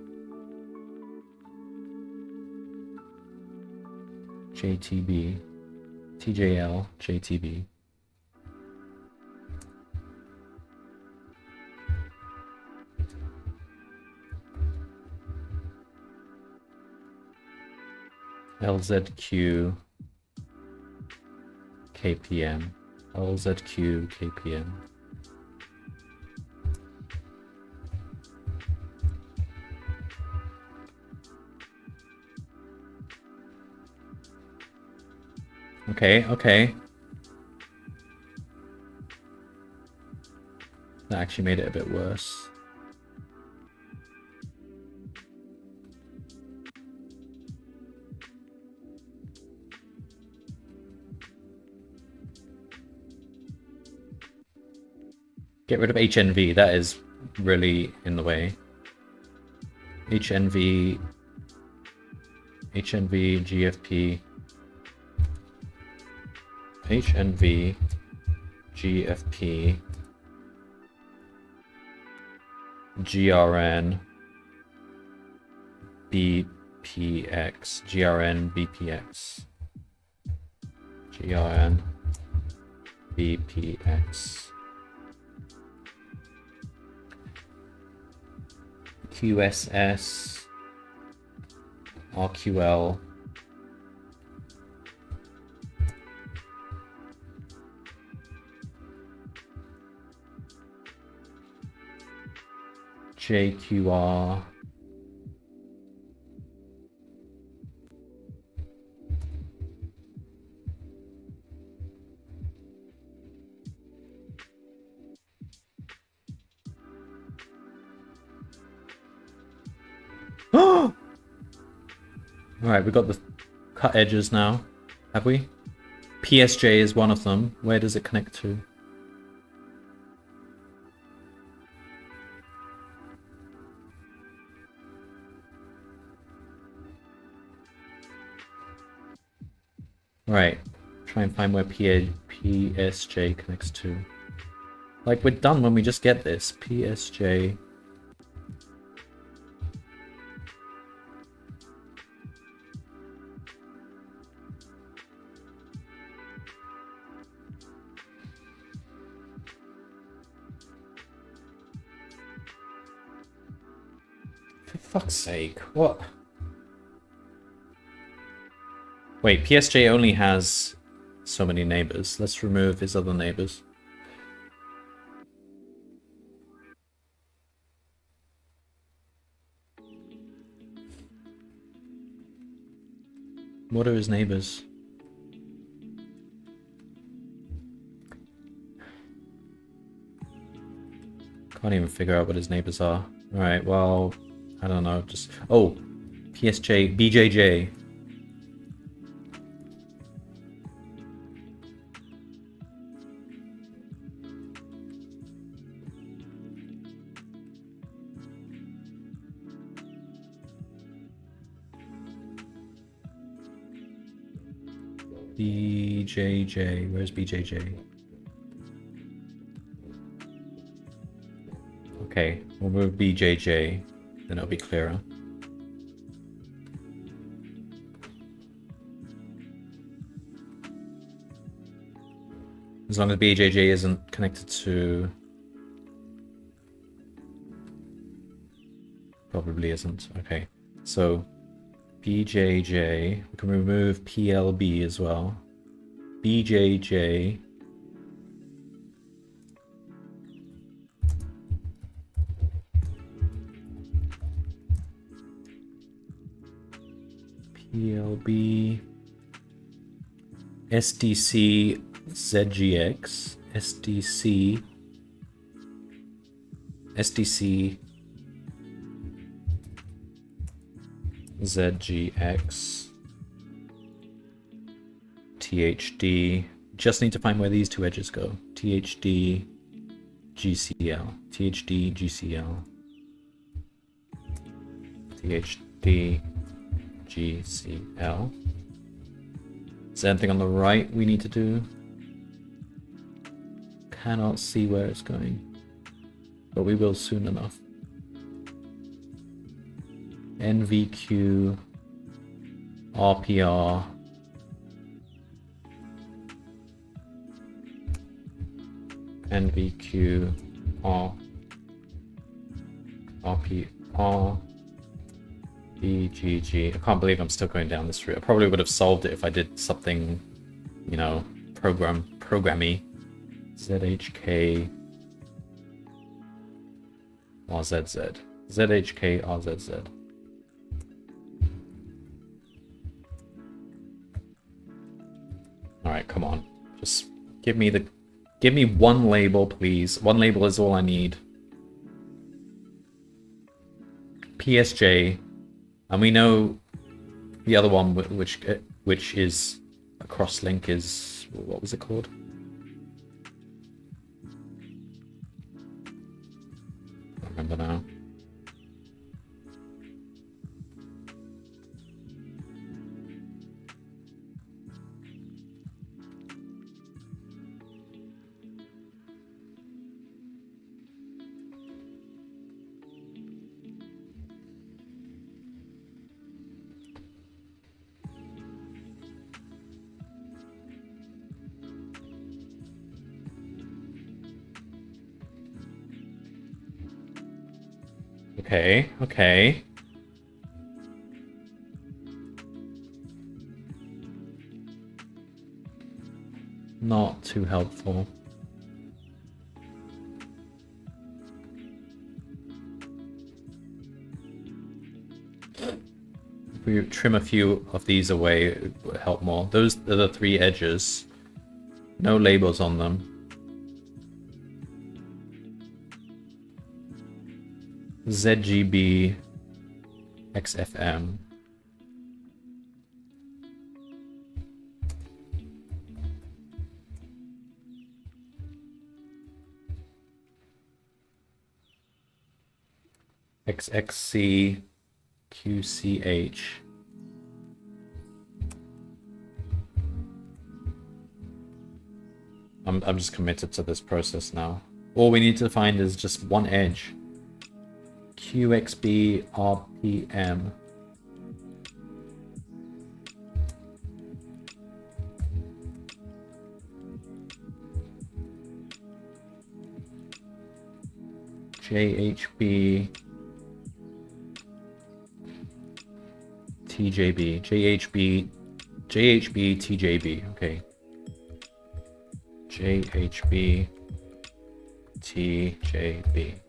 JTB, TJL, JTB. LZQ, KPM, LZQ, KPM. Okay, okay. That actually made it a bit worse. Get rid of HNV, that is really in the way. HNV, GFP, HNV, GFP, GRN, BPX, GRN, BPX, GRN, BPX, QSS, RQL, JQR, Alright, we got the cut edges now, have we? PSJ is one of them. Where does it connect to? Right, try and find where PSJ connects to. Like, we're done when we just get this. PSJ. For fuck's sake, what? Wait, PSJ only has so many neighbors. Let's remove his other neighbors. What are his neighbors? Can't even figure out what his neighbors are. Alright, well, I don't know, just... Oh! PSJ, BJJ. BJJ, where's BJJ? Okay, we'll move BJJ, then it'll be clearer. As long as BJJ isn't connected to... Probably isn't, okay. So, BJJ, we can remove PLB as well. BJJ. PLB. SDC ZGX. SDC. SDC ZGX, THD, just need to find where these two edges go. THD, GCL, THD, GCL, THD, GCL. Is there anything on the right we need to do? Cannot see where it's going, but we will soon enough. NVQ, RPR, NVQ, RPR, BGG. I can't believe I'm still going down this route. I probably would have solved it if I did something, you know, programmy. ZHK, RZZ. ZHK, RZZ. Alright, come on. Just give me one label, please. One label is all I need. PSJ. And we know the other one, which is a crosslink, is... what was it called? I don't remember now. Okay, okay. Not too helpful. If we trim a few of these away, it would help more. Those are the 3 edges. No labels on them. ZGB XFM. XXC QCH. I'm just committed to this process now. All we need to find is just one edge. QXB RPM. JHB TJB. JHB TJB. Okay. JHB TJB.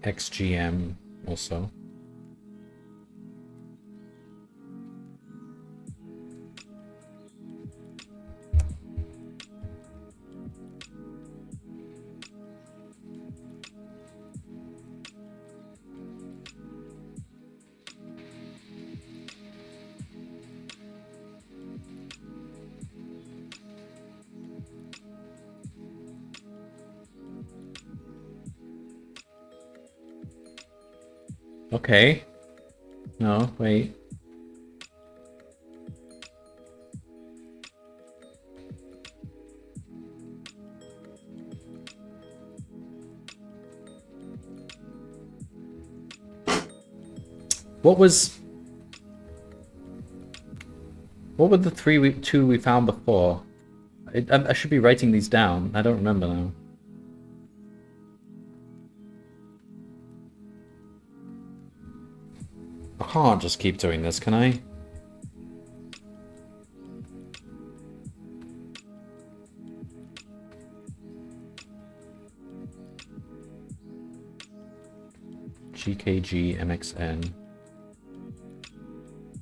XGM also. Okay. No, wait. What were the two we found before? I should be writing these down. I don't remember now. I can't just keep doing this, can I? GKG MXN.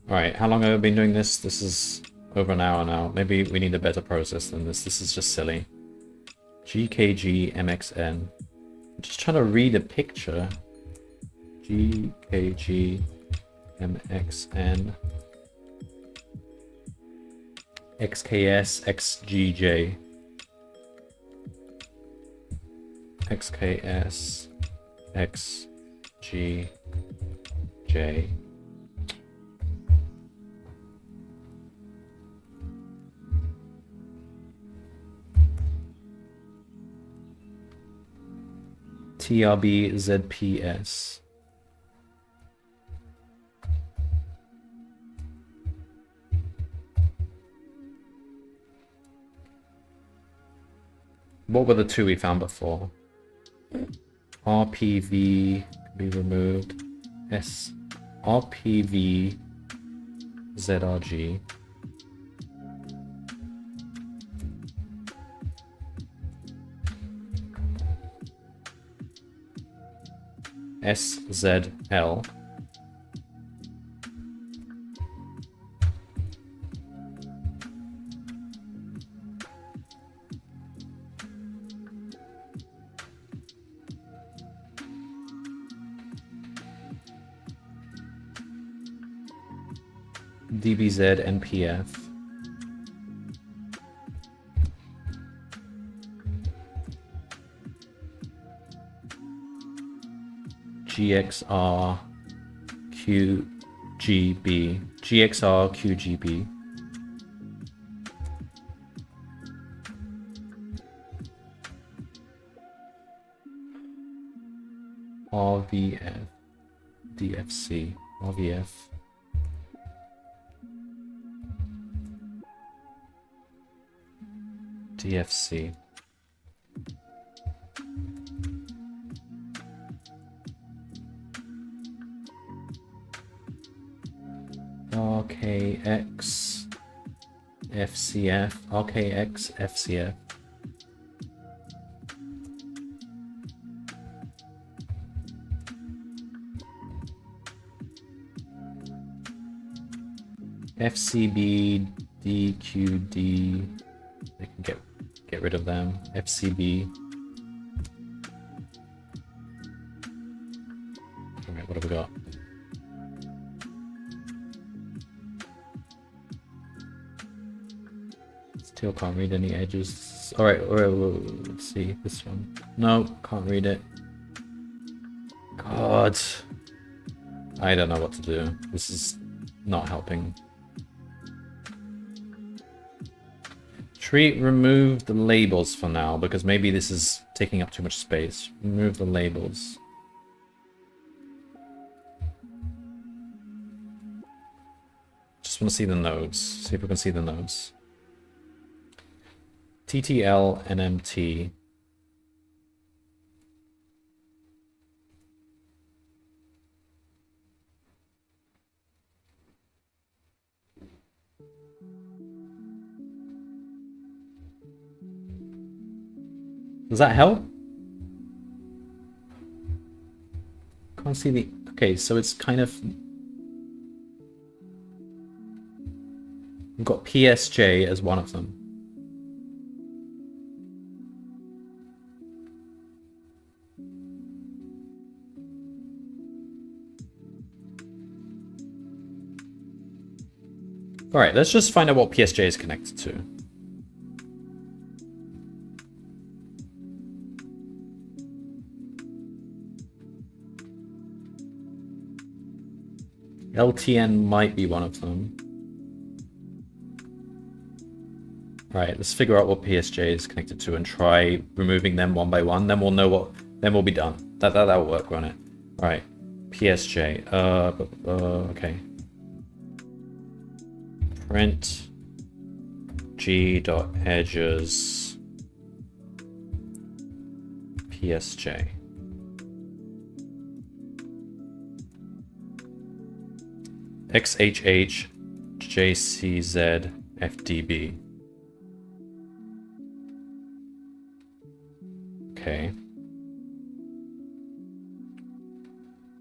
Alright, how long have I been doing this? This is over an hour now. Maybe we need a better process than this. This is just silly. GKG MXN. I'm just trying to read a picture. GKG MXN. XKS XGJ. XKS XGJ. TRB ZPS. What were the two we found before? RPV can be removed. S RPV ZRG SZL DBZ NPF GXR QGB GXR QGB RVF DFC RVF DFC RKX FCF RKX FCF FCB DQD. They can get rid of them. FCB. Alright, what have we got? Still can't read any edges. Alright, let's see this one. No, can't read it. God. I don't know what to do. This is not helping. Remove the labels for now, because maybe this is taking up too much space. Remove the labels. Just want to see the nodes. See if we can see the nodes. TTL NMT. Does that help? Can't see the... Okay, so it's kind of... We've got PSJ as one of them. Alright, let's just find out what PSJ is connected to. LTN might be one of them. Right, let's figure out what PSJ is connected to and try removing them one by one. Then we'll know what. Then we'll be done. That'll work, won't it? Right, PSJ. Okay. Print g.edges PSJ. XHH JCZ FDB. Okay.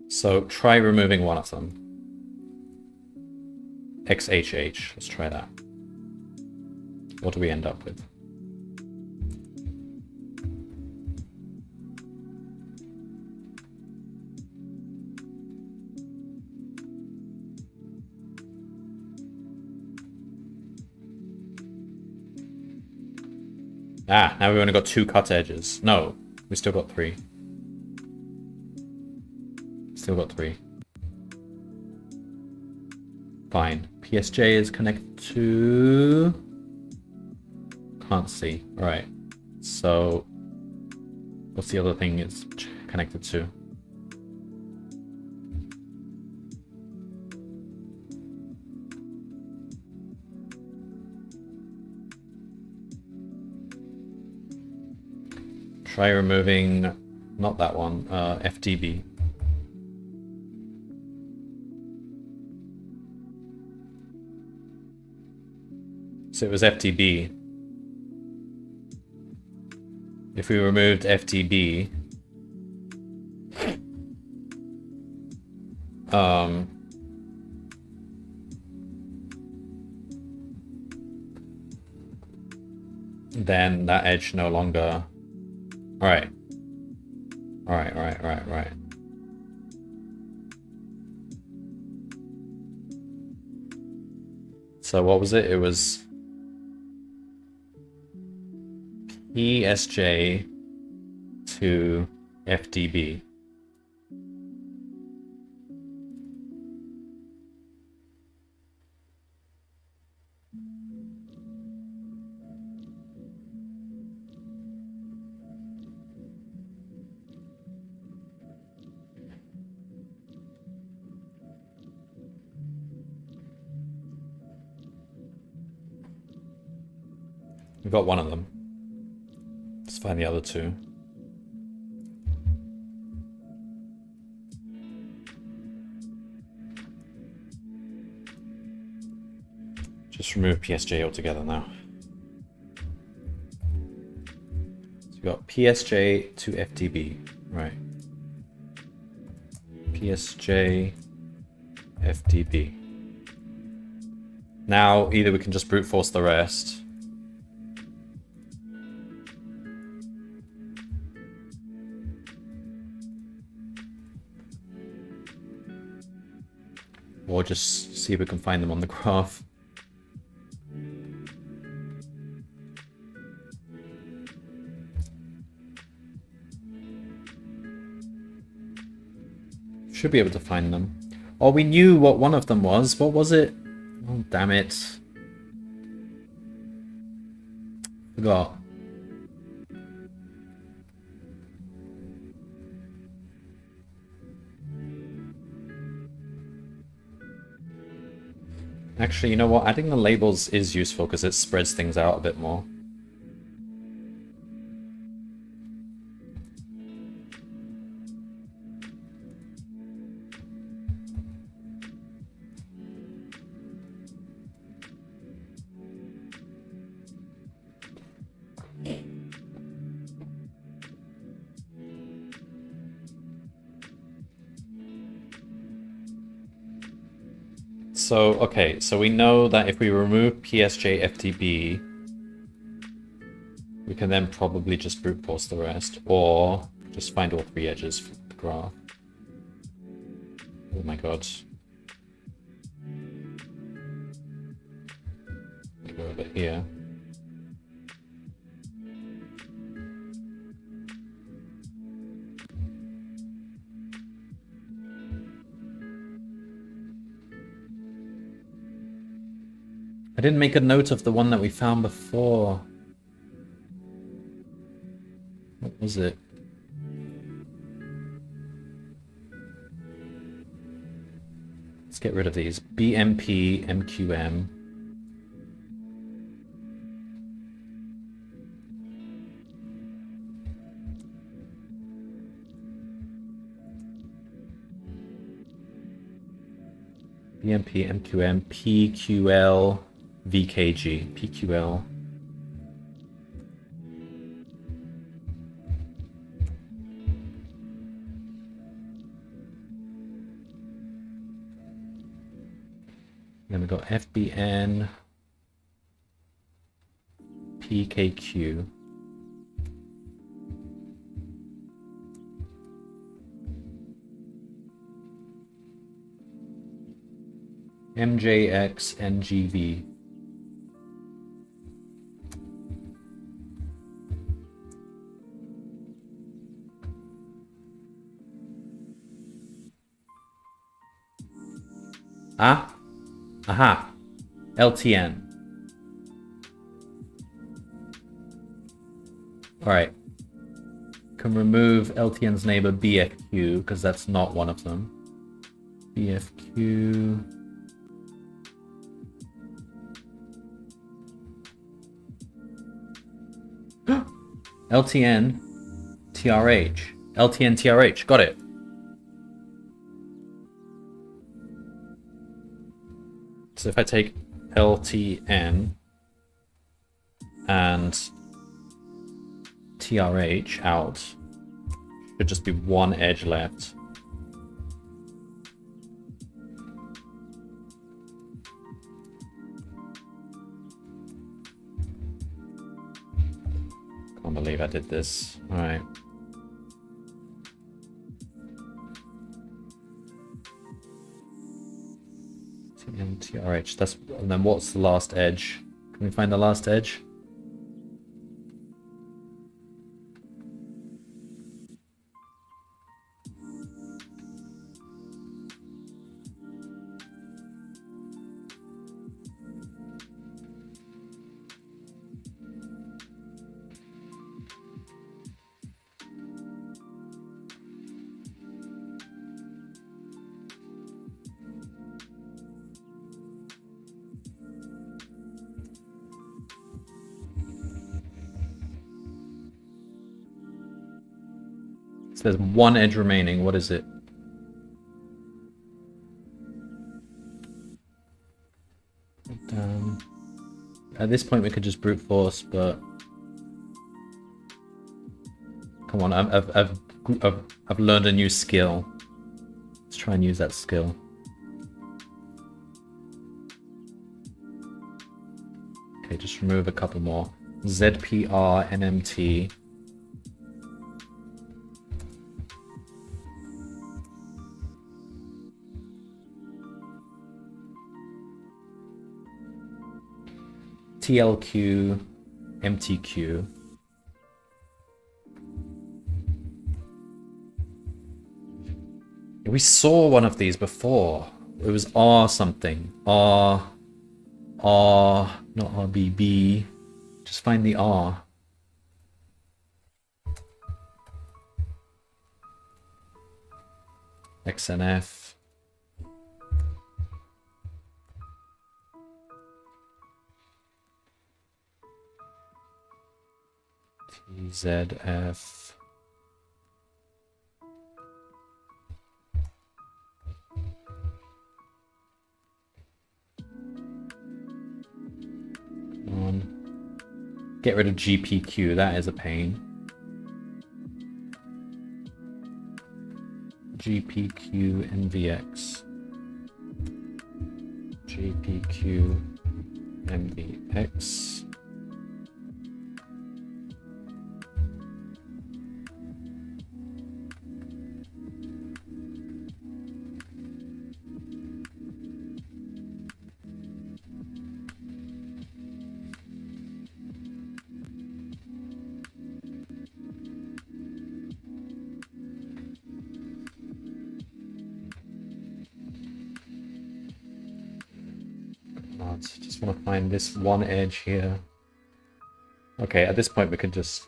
So try removing one of them. XHH. Let's try that. What do we end up with? Ah, now we've only got 2 cut edges. No, we still got 3. Still got 3. Fine. PSJ is connected to... Can't see. Alright. So... What's the other thing it's connected to? Try removing, not that one, FDB. So it was FTB. If we removed FTB, then that edge no longer. Alright. Alright. So what was it? It was PSJ to FDB. We got one of them. Let's find the other two. Just remove PSJ altogether now. So we got PSJ to FDB, right? PSJ, FDB. Now either we can just brute force the rest. Or just see if we can find them on the graph. Should be able to find them. Oh, we knew what one of them was. What was it? Oh, damn it. Forgot. Actually, you know what? Adding the labels is useful because it spreads things out a bit more. So, okay, so we know that if we remove PSJ FTB, we can then probably just brute force the rest, or just find all three edges for the graph. Oh my god. Go over here. I didn't make a note of the one that we found before. What was it? Let's get rid of these. BMP, MQM. BMP, MQM, PQL. VKG, PQL. Then we got FBN, PKQ. MJX, NGV. Ah? Aha. LTN. Alright. Can remove LTN's neighbor BFQ, because that's not one of them. BFQ. LTN TRH. LTN TRH. Got it. So if I take LTN and TRH out. Should just be one edge left. Can't believe I did this. All right. TRH. That's, and then what's the last edge? Can we find the last edge? So there's one edge remaining. What is it? At this point, we could just brute force, but come on, I've learned a new skill. Let's try and use that skill. Okay, just remove a couple more. ZPR NMT. TLQ, MTQ. We saw one of these before. It was R something. R, not RBB. Just find the R. XNF. ZF. Come on. Get rid of GPQ, that is a pain. GPQ NVX. GPQ NVX. Just want to find this one edge here. Okay, at this point we could just...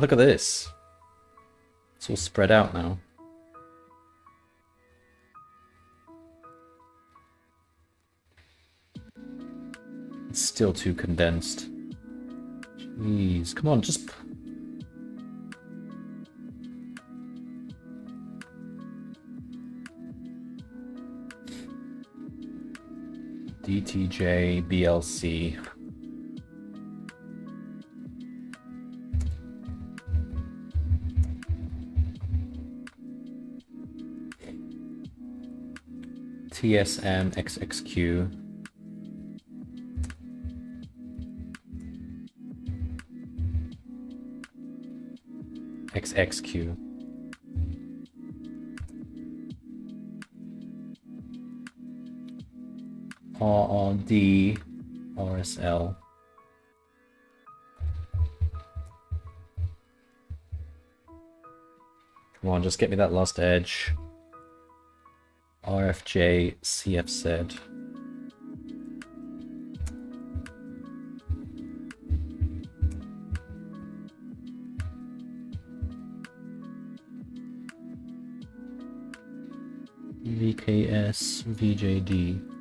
look at this. It's all spread out now. It's still too condensed. Jeez, come on, just... DTJ BLC. TSM XXQ. XXQ. RRD RSL. Come on, just get me that last edge. RFJ CFZ. VKS VJD.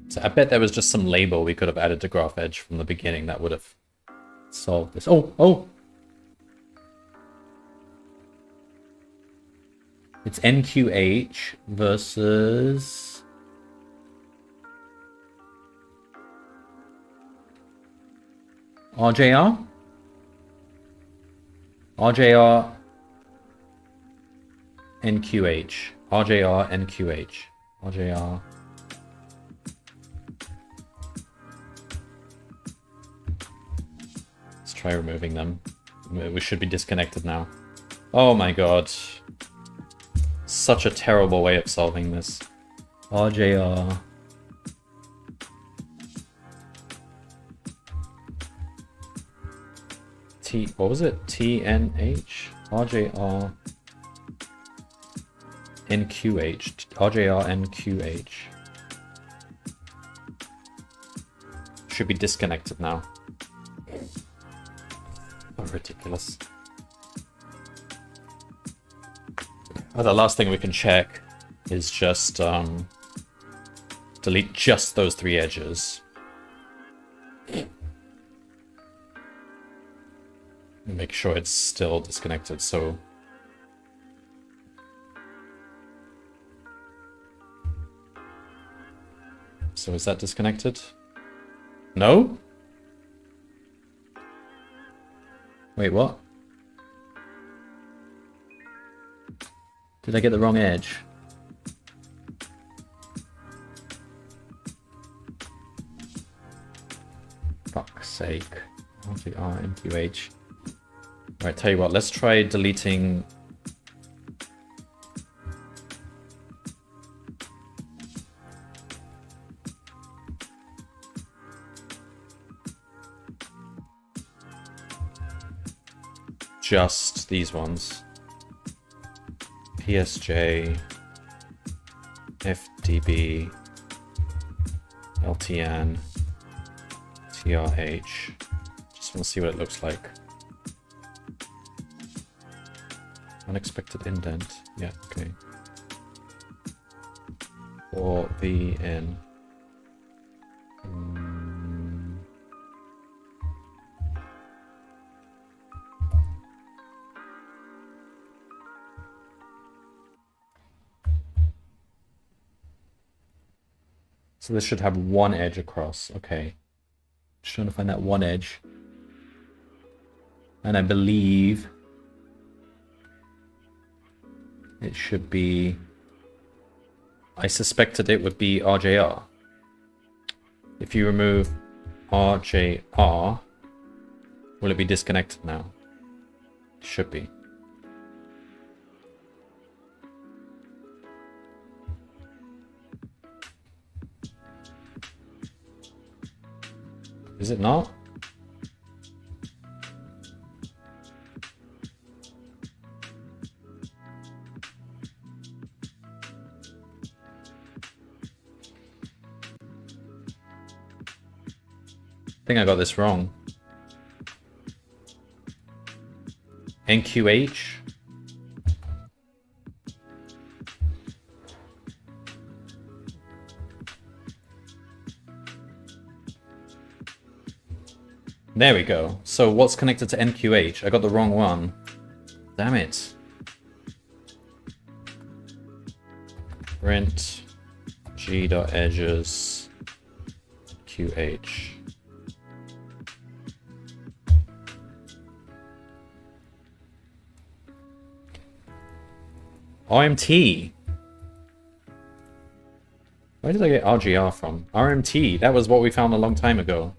So I bet there was just some label we could have added to Graphviz from the beginning that would have solve this. Oh! It's NQH versus... RJR? RJR NQH. RJR NQH. RJR. Let's try removing them. We should be disconnected now. Oh my god. Such a terrible way of solving this. RJR. What was it? TNH? RJR NQH. RJR NQH. Should be disconnected now. Oh, ridiculous. Oh, the last thing we can check is just delete just those 3 edges. Make sure it's still disconnected, so... So is that disconnected? No? Wait, what? Did I get the wrong edge? Fuck's sake. RJR NQH. Alright, tell you what, let's try deleting... just these ones. PSJ, FDB, LTN, TRH. Just want to see what it looks like. Unexpected indent. Yeah, okay. Or VN. So this should have one edge across. Okay. Just trying to find that one edge. And I believe it should be... I suspected it would be RJR. If you remove RJR, will it be disconnected now? It should be. Is it not? I think I got this wrong. NQH? There we go. So what's connected to NQH? I got the wrong one. Damn it. Print g.edges QH. RMT. Where did I get RGR from? RMT. That was what we found a long time ago.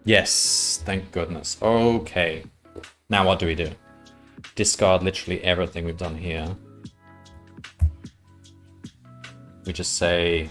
Yes, thank goodness. Okay. Now what do we do? Discard literally everything we've done here. We just say...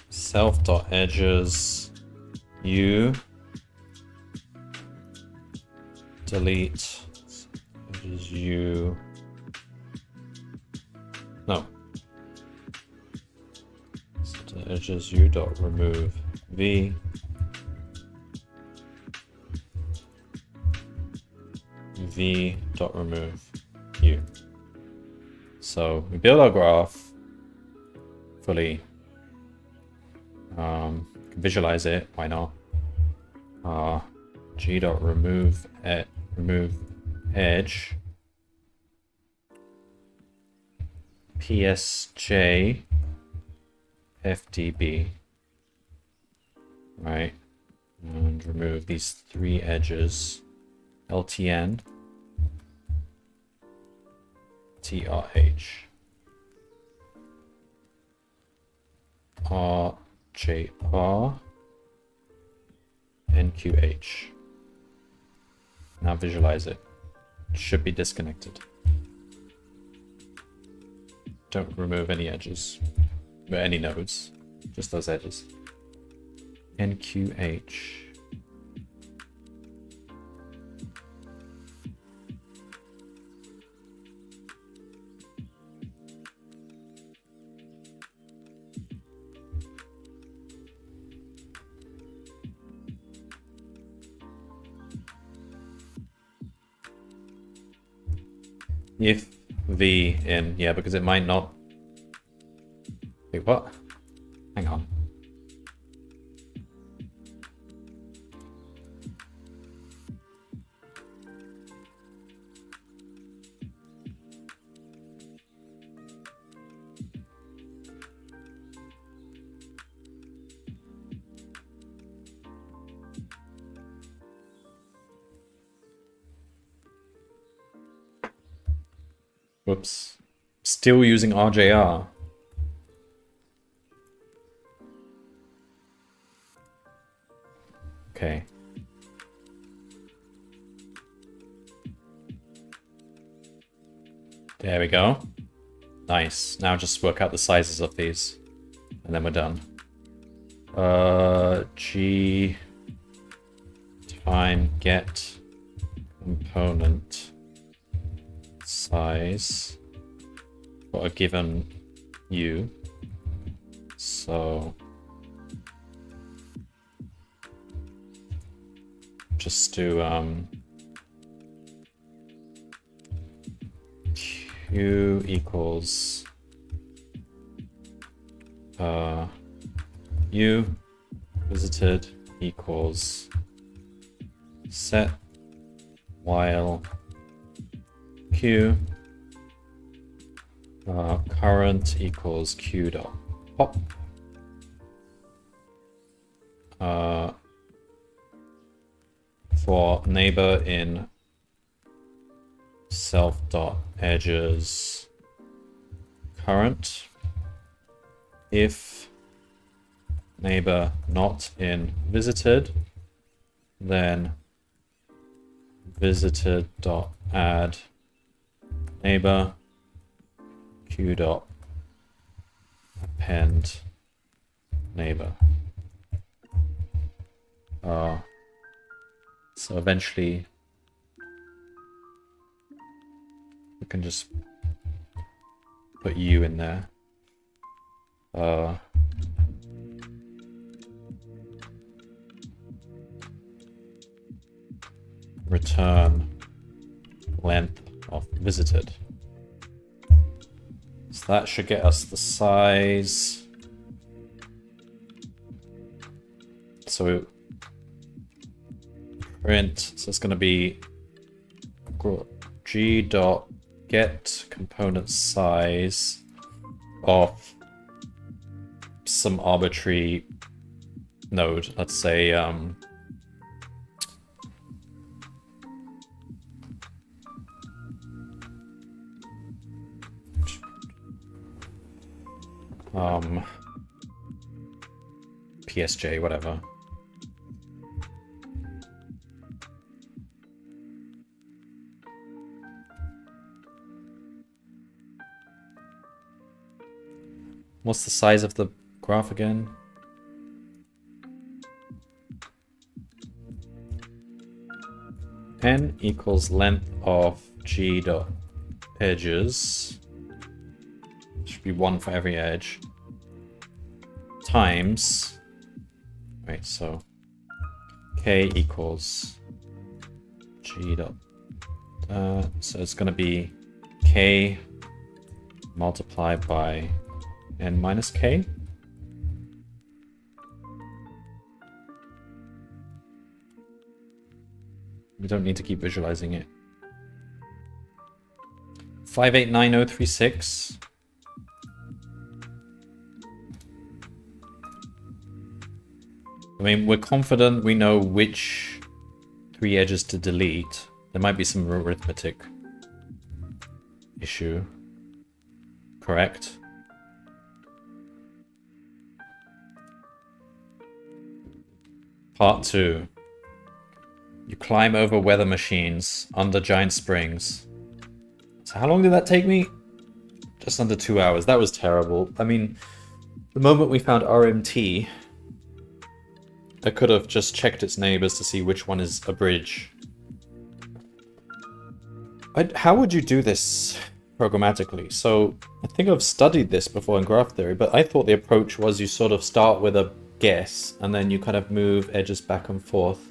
self.edges u delete edges u. No. Set edges u dot remove v. V dot remove u. So we build our graph fully. Visualize it. Why not? G dot remove edge. PSJ FDB. Right. And remove these 3 edges. LTN. TRH. RJR. NQH. Now visualize it. It should be disconnected. Don't remove any edges. Or any nodes. Just those edges. NQH. If v in, yeah, because it might not. Wait, what? Hang on. Whoops. Still using RJR. Okay. There we go. Nice. Now just work out the sizes of these. And then we're done. G define get component size for a given u. So just do q equals u visited equals set while q current equals q dot pop for neighbor in self dot edges current. If neighbor not in visited, then visited dot add neighbor q dot append neighbor. So eventually we can just put u in there. Return length of visited. So that should get us the size. So print, so it's going to be g dot get component size of some arbitrary node. Let's say PSJ, whatever. What's the size of the graph again? n equals length of g dot edges, should be 1 for every edge, times, right, so k equals g dot, so it's going to be k multiplied by n minus k. We don't need to keep visualizing it. 589036. I mean, we're confident we know which 3 edges to delete. There might be some arithmetic issue. Correct? Part 2. You climb over weather machines under giant springs. So how long did that take me? Just under 2 hours. That was terrible. I mean, the moment we found RMT, I could have just checked its neighbors to see which one is a bridge. How would you do this programmatically? So I think I've studied this before in graph theory, but I thought the approach was you sort of start with a guess and then you kind of move edges back and forth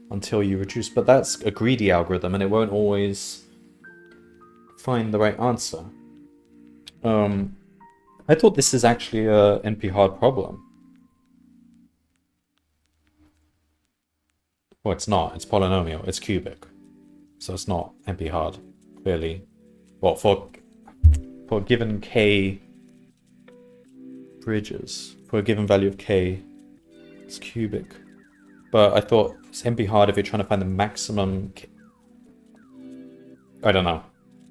until you reduce. But that's a greedy algorithm and it won't always find the right answer. I thought this is actually a NP-hard problem. Well, it's not. It's polynomial. It's cubic. So it's not NP-hard, clearly. Well, for a given k bridges, for a given value of k, it's cubic. But I thought it's NP-hard if you're trying to find the maximum I don't know.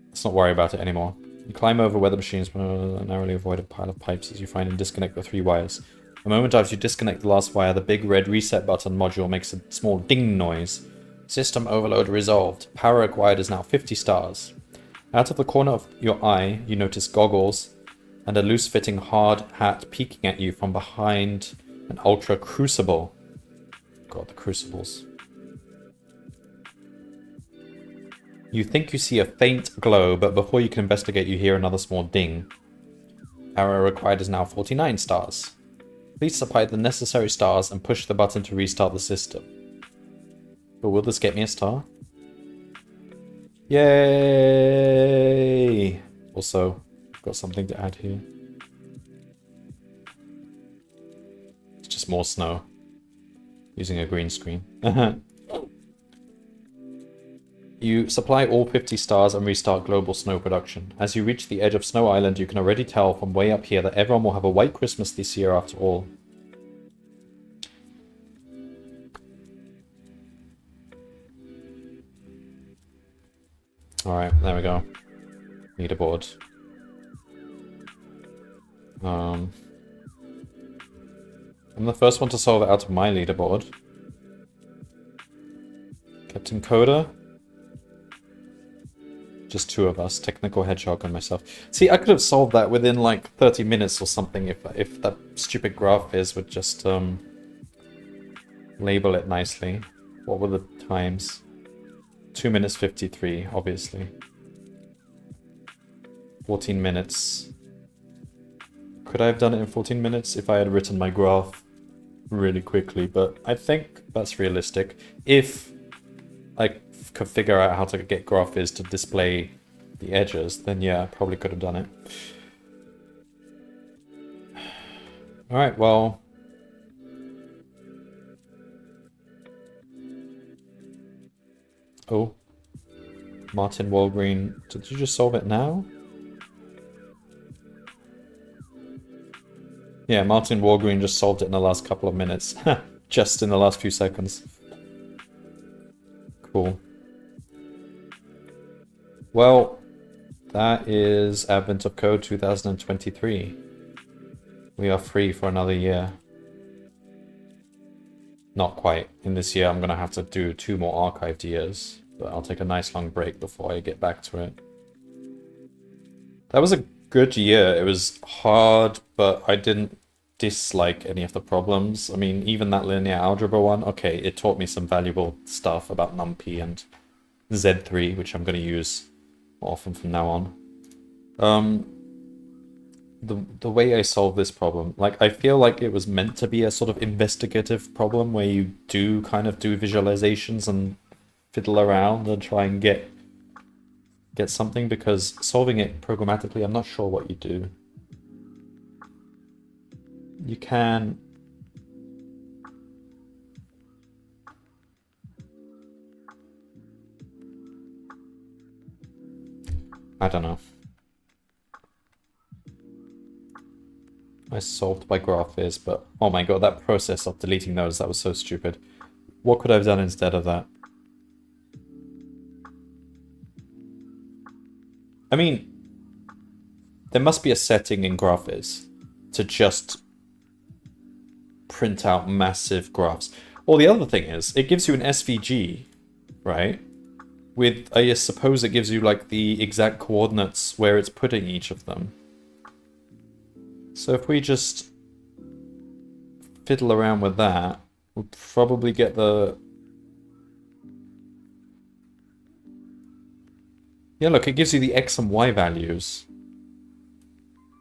Let's not worry about it anymore. You climb over weather machines, narrowly avoid a pile of pipes as you find and disconnect the 3 wires. The moment after you disconnect the last wire, the big red reset button module makes a small ding noise. System overload resolved. Power required is now 50 stars. Out of the corner of your eye, you notice goggles and a loose-fitting hard hat peeking at you from behind an ultra crucible. God, the crucibles. You think you see a faint glow, but before you can investigate, you hear another small ding. Power required is now 49 stars. Please supply the necessary stars and push the button to restart the system. But will this get me a star? Yay! Also, I've got something to add here. It's just more snow. Using a green screen. You supply all 50 stars and restart global snow production. As you reach the edge of Snow Island, you can already tell from way up here that everyone will have a white Christmas this year after all. Alright, there we go. Leaderboard. I'm the first one to solve it out of my leaderboard. Captain Coda. Just 2 of us, Technical Hedgehog and myself. See, I could have solved that within like 30 minutes or something if that stupid Graphviz would just label it nicely. What were the times? 2 minutes 53, obviously. 14 minutes. Could I have done it in 14 minutes if I had written my graph really quickly? But I think that's realistic. If I could figure out how to get Graphviz to display the edges, then yeah, I probably could have done it. Alright, well... Oh. Martin Walgreen. Did you just solve it now? Yeah, Martin Walgreen just solved it in the last couple of minutes. Just in the last few seconds. Cool. Well, that is Advent of Code 2023. We are free for another year. Not quite. In this year, I'm going to have to do 2 more archived years. But I'll take a nice long break before I get back to it. That was a good year. It was hard, but I didn't dislike any of the problems. I mean, even that linear algebra one, okay, it taught me some valuable stuff about NumPy and Z3, which I'm going to use often from now on. The way I solve this problem, like, I feel like it was meant to be a sort of investigative problem where you do kind of do visualizations and fiddle around and try and get something, because solving it programmatically, I'm not sure what you do. You can... I don't know. I solved by Graphviz, but oh my god, that process of deleting those, that was so stupid. What could I have done instead of that? I mean, there must be a setting in Graphviz to just print out massive graphs. Well, the other thing is, it gives you an SVG, right? With, I suppose it gives you like the exact coordinates where it's putting each of them. So if we just fiddle around with that, we'll probably get the... Yeah, look, it gives you the X and Y values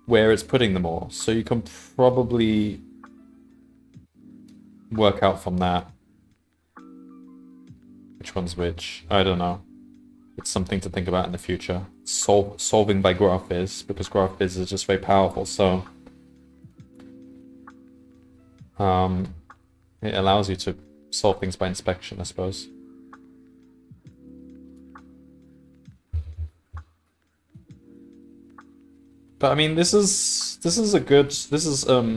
where it's putting them all. So you can probably work out from that which one's which. I don't know. It's something to think about in the future. Solving by Graphviz, because Graphviz is just very powerful, so... it allows you to solve things by inspection, I suppose. But I mean, this is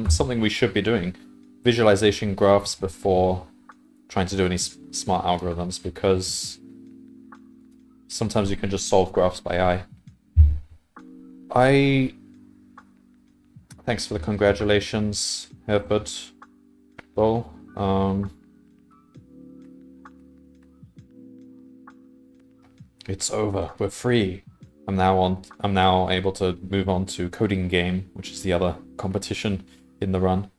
something we should be doing. Visualization graphs before trying to do any smart algorithms, because sometimes you can just solve graphs by eye. Thanks for the congratulations, Herbert. Well, it's over. We're free. I'm now able to move on to Coding Game, which is the other competition in the run.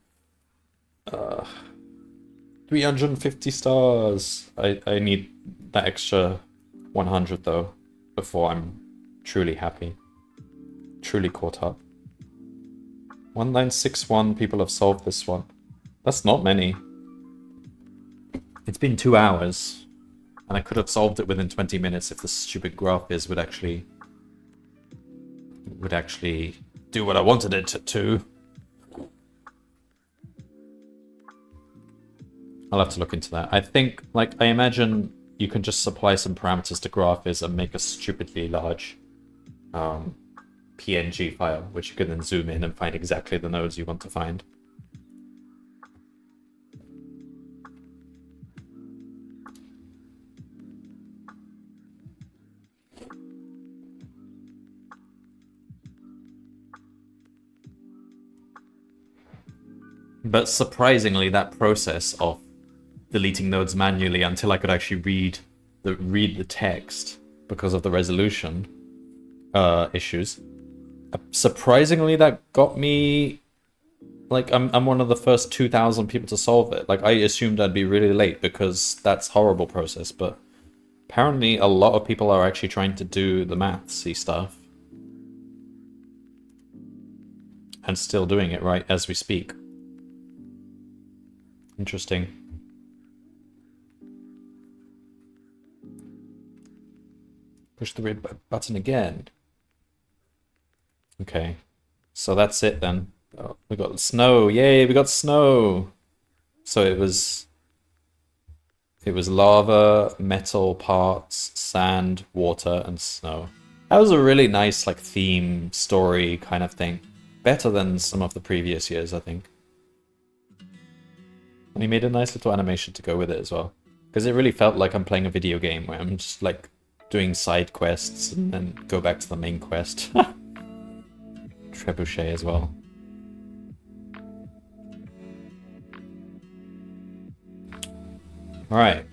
350 stars. I need that extra 100 though before I'm truly happy. Truly caught up. 1961 people have solved this one. That's not many. It's been 2 hours, and I could have solved it within 20 minutes if the stupid Graphviz would actually do what I wanted it to. I'll have to look into that. I think, like, I imagine you can just supply some parameters to Graphviz and make a stupidly large PNG file, which you can then zoom in and find exactly the nodes you want to find. But surprisingly, that process of deleting nodes manually until I could actually read the text because of the resolution issues, surprisingly that got me, like, I'm one of the first 2,000 people to solve it. Like, I assumed I'd be really late because that's horrible process, but apparently a lot of people are actually trying to do the mathsy stuff and still doing it right as we speak. Interesting. Push the red button again. Okay, so that's it then. Oh, we got snow. Yay, we got snow. So it was lava, metal parts, sand, water, and snow. That was a really nice, like, theme story kind of thing. Better than some of the previous years, I think. And he made a nice little animation to go with it as well. Because it really felt like I'm playing a video game where I'm just, like, doing side quests and then go back to the main quest. Trebuchet as well. Alright.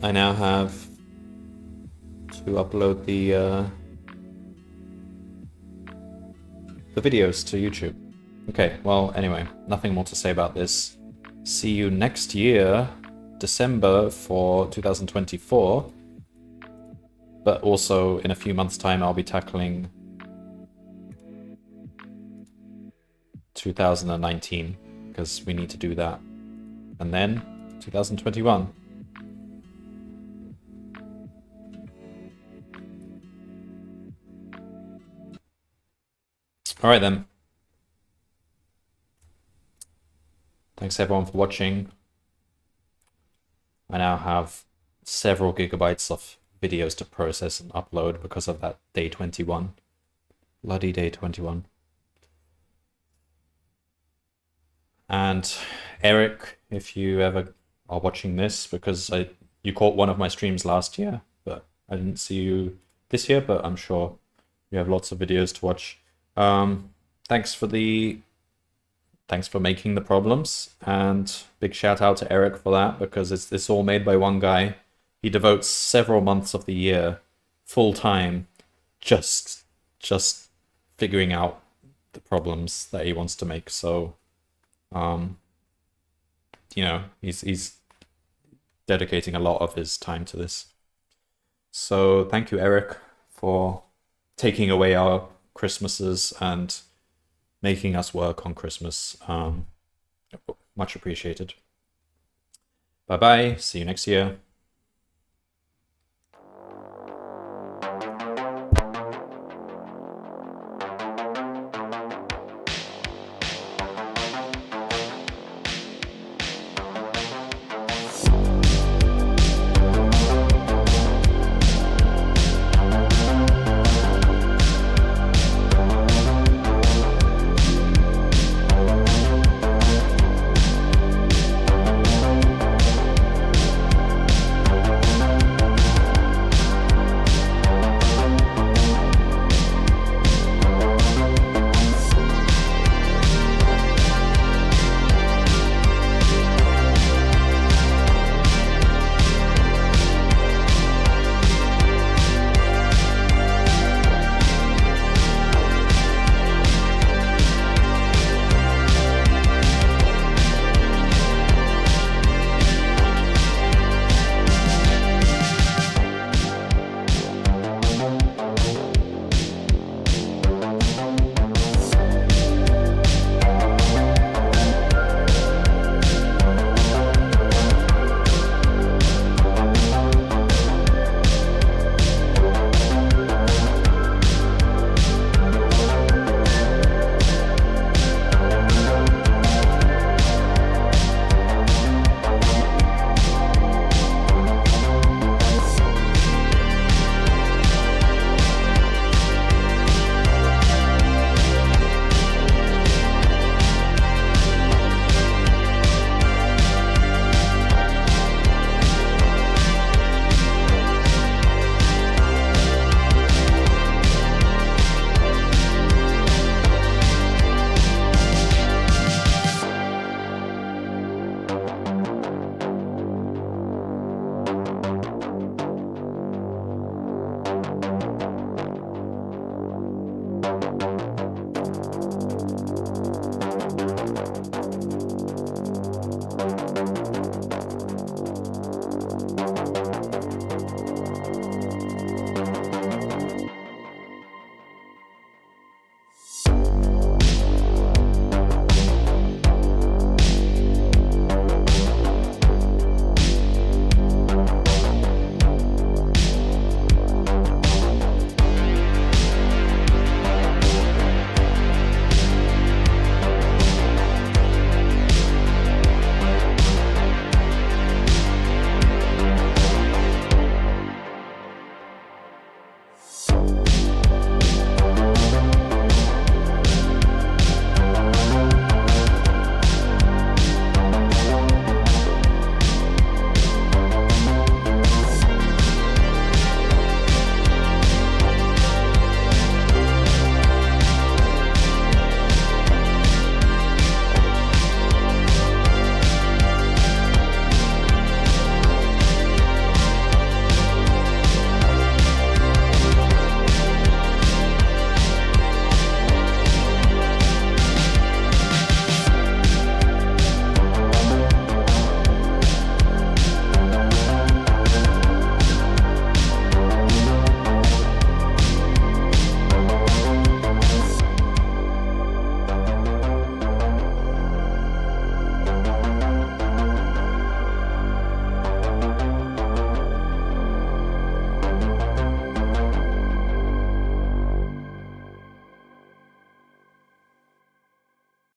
I now have to upload the videos to YouTube. Okay, well, anyway, nothing more to say about this. See you next year, December for 2024. But also, in a few months' time, I'll be tackling 2019, because we need to do that. And then 2021. Alright then. Thanks everyone for watching. I now have several gigabytes of videos to process and upload because of that day 21. Bloody day 21. And Eric, if you ever are watching this, because you caught one of my streams last year, but I didn't see you this year, but I'm sure you have lots of videos to watch. Thanks for making the problems, and big shout out to Eric for that, because it's all made by one guy. He devotes several months of the year full time just figuring out the problems that he wants to make. So you know, he's dedicating a lot of his time to this. So thank you, Eric, for taking away our Christmases and making us work on Christmas. Much appreciated. Bye bye. See you next year.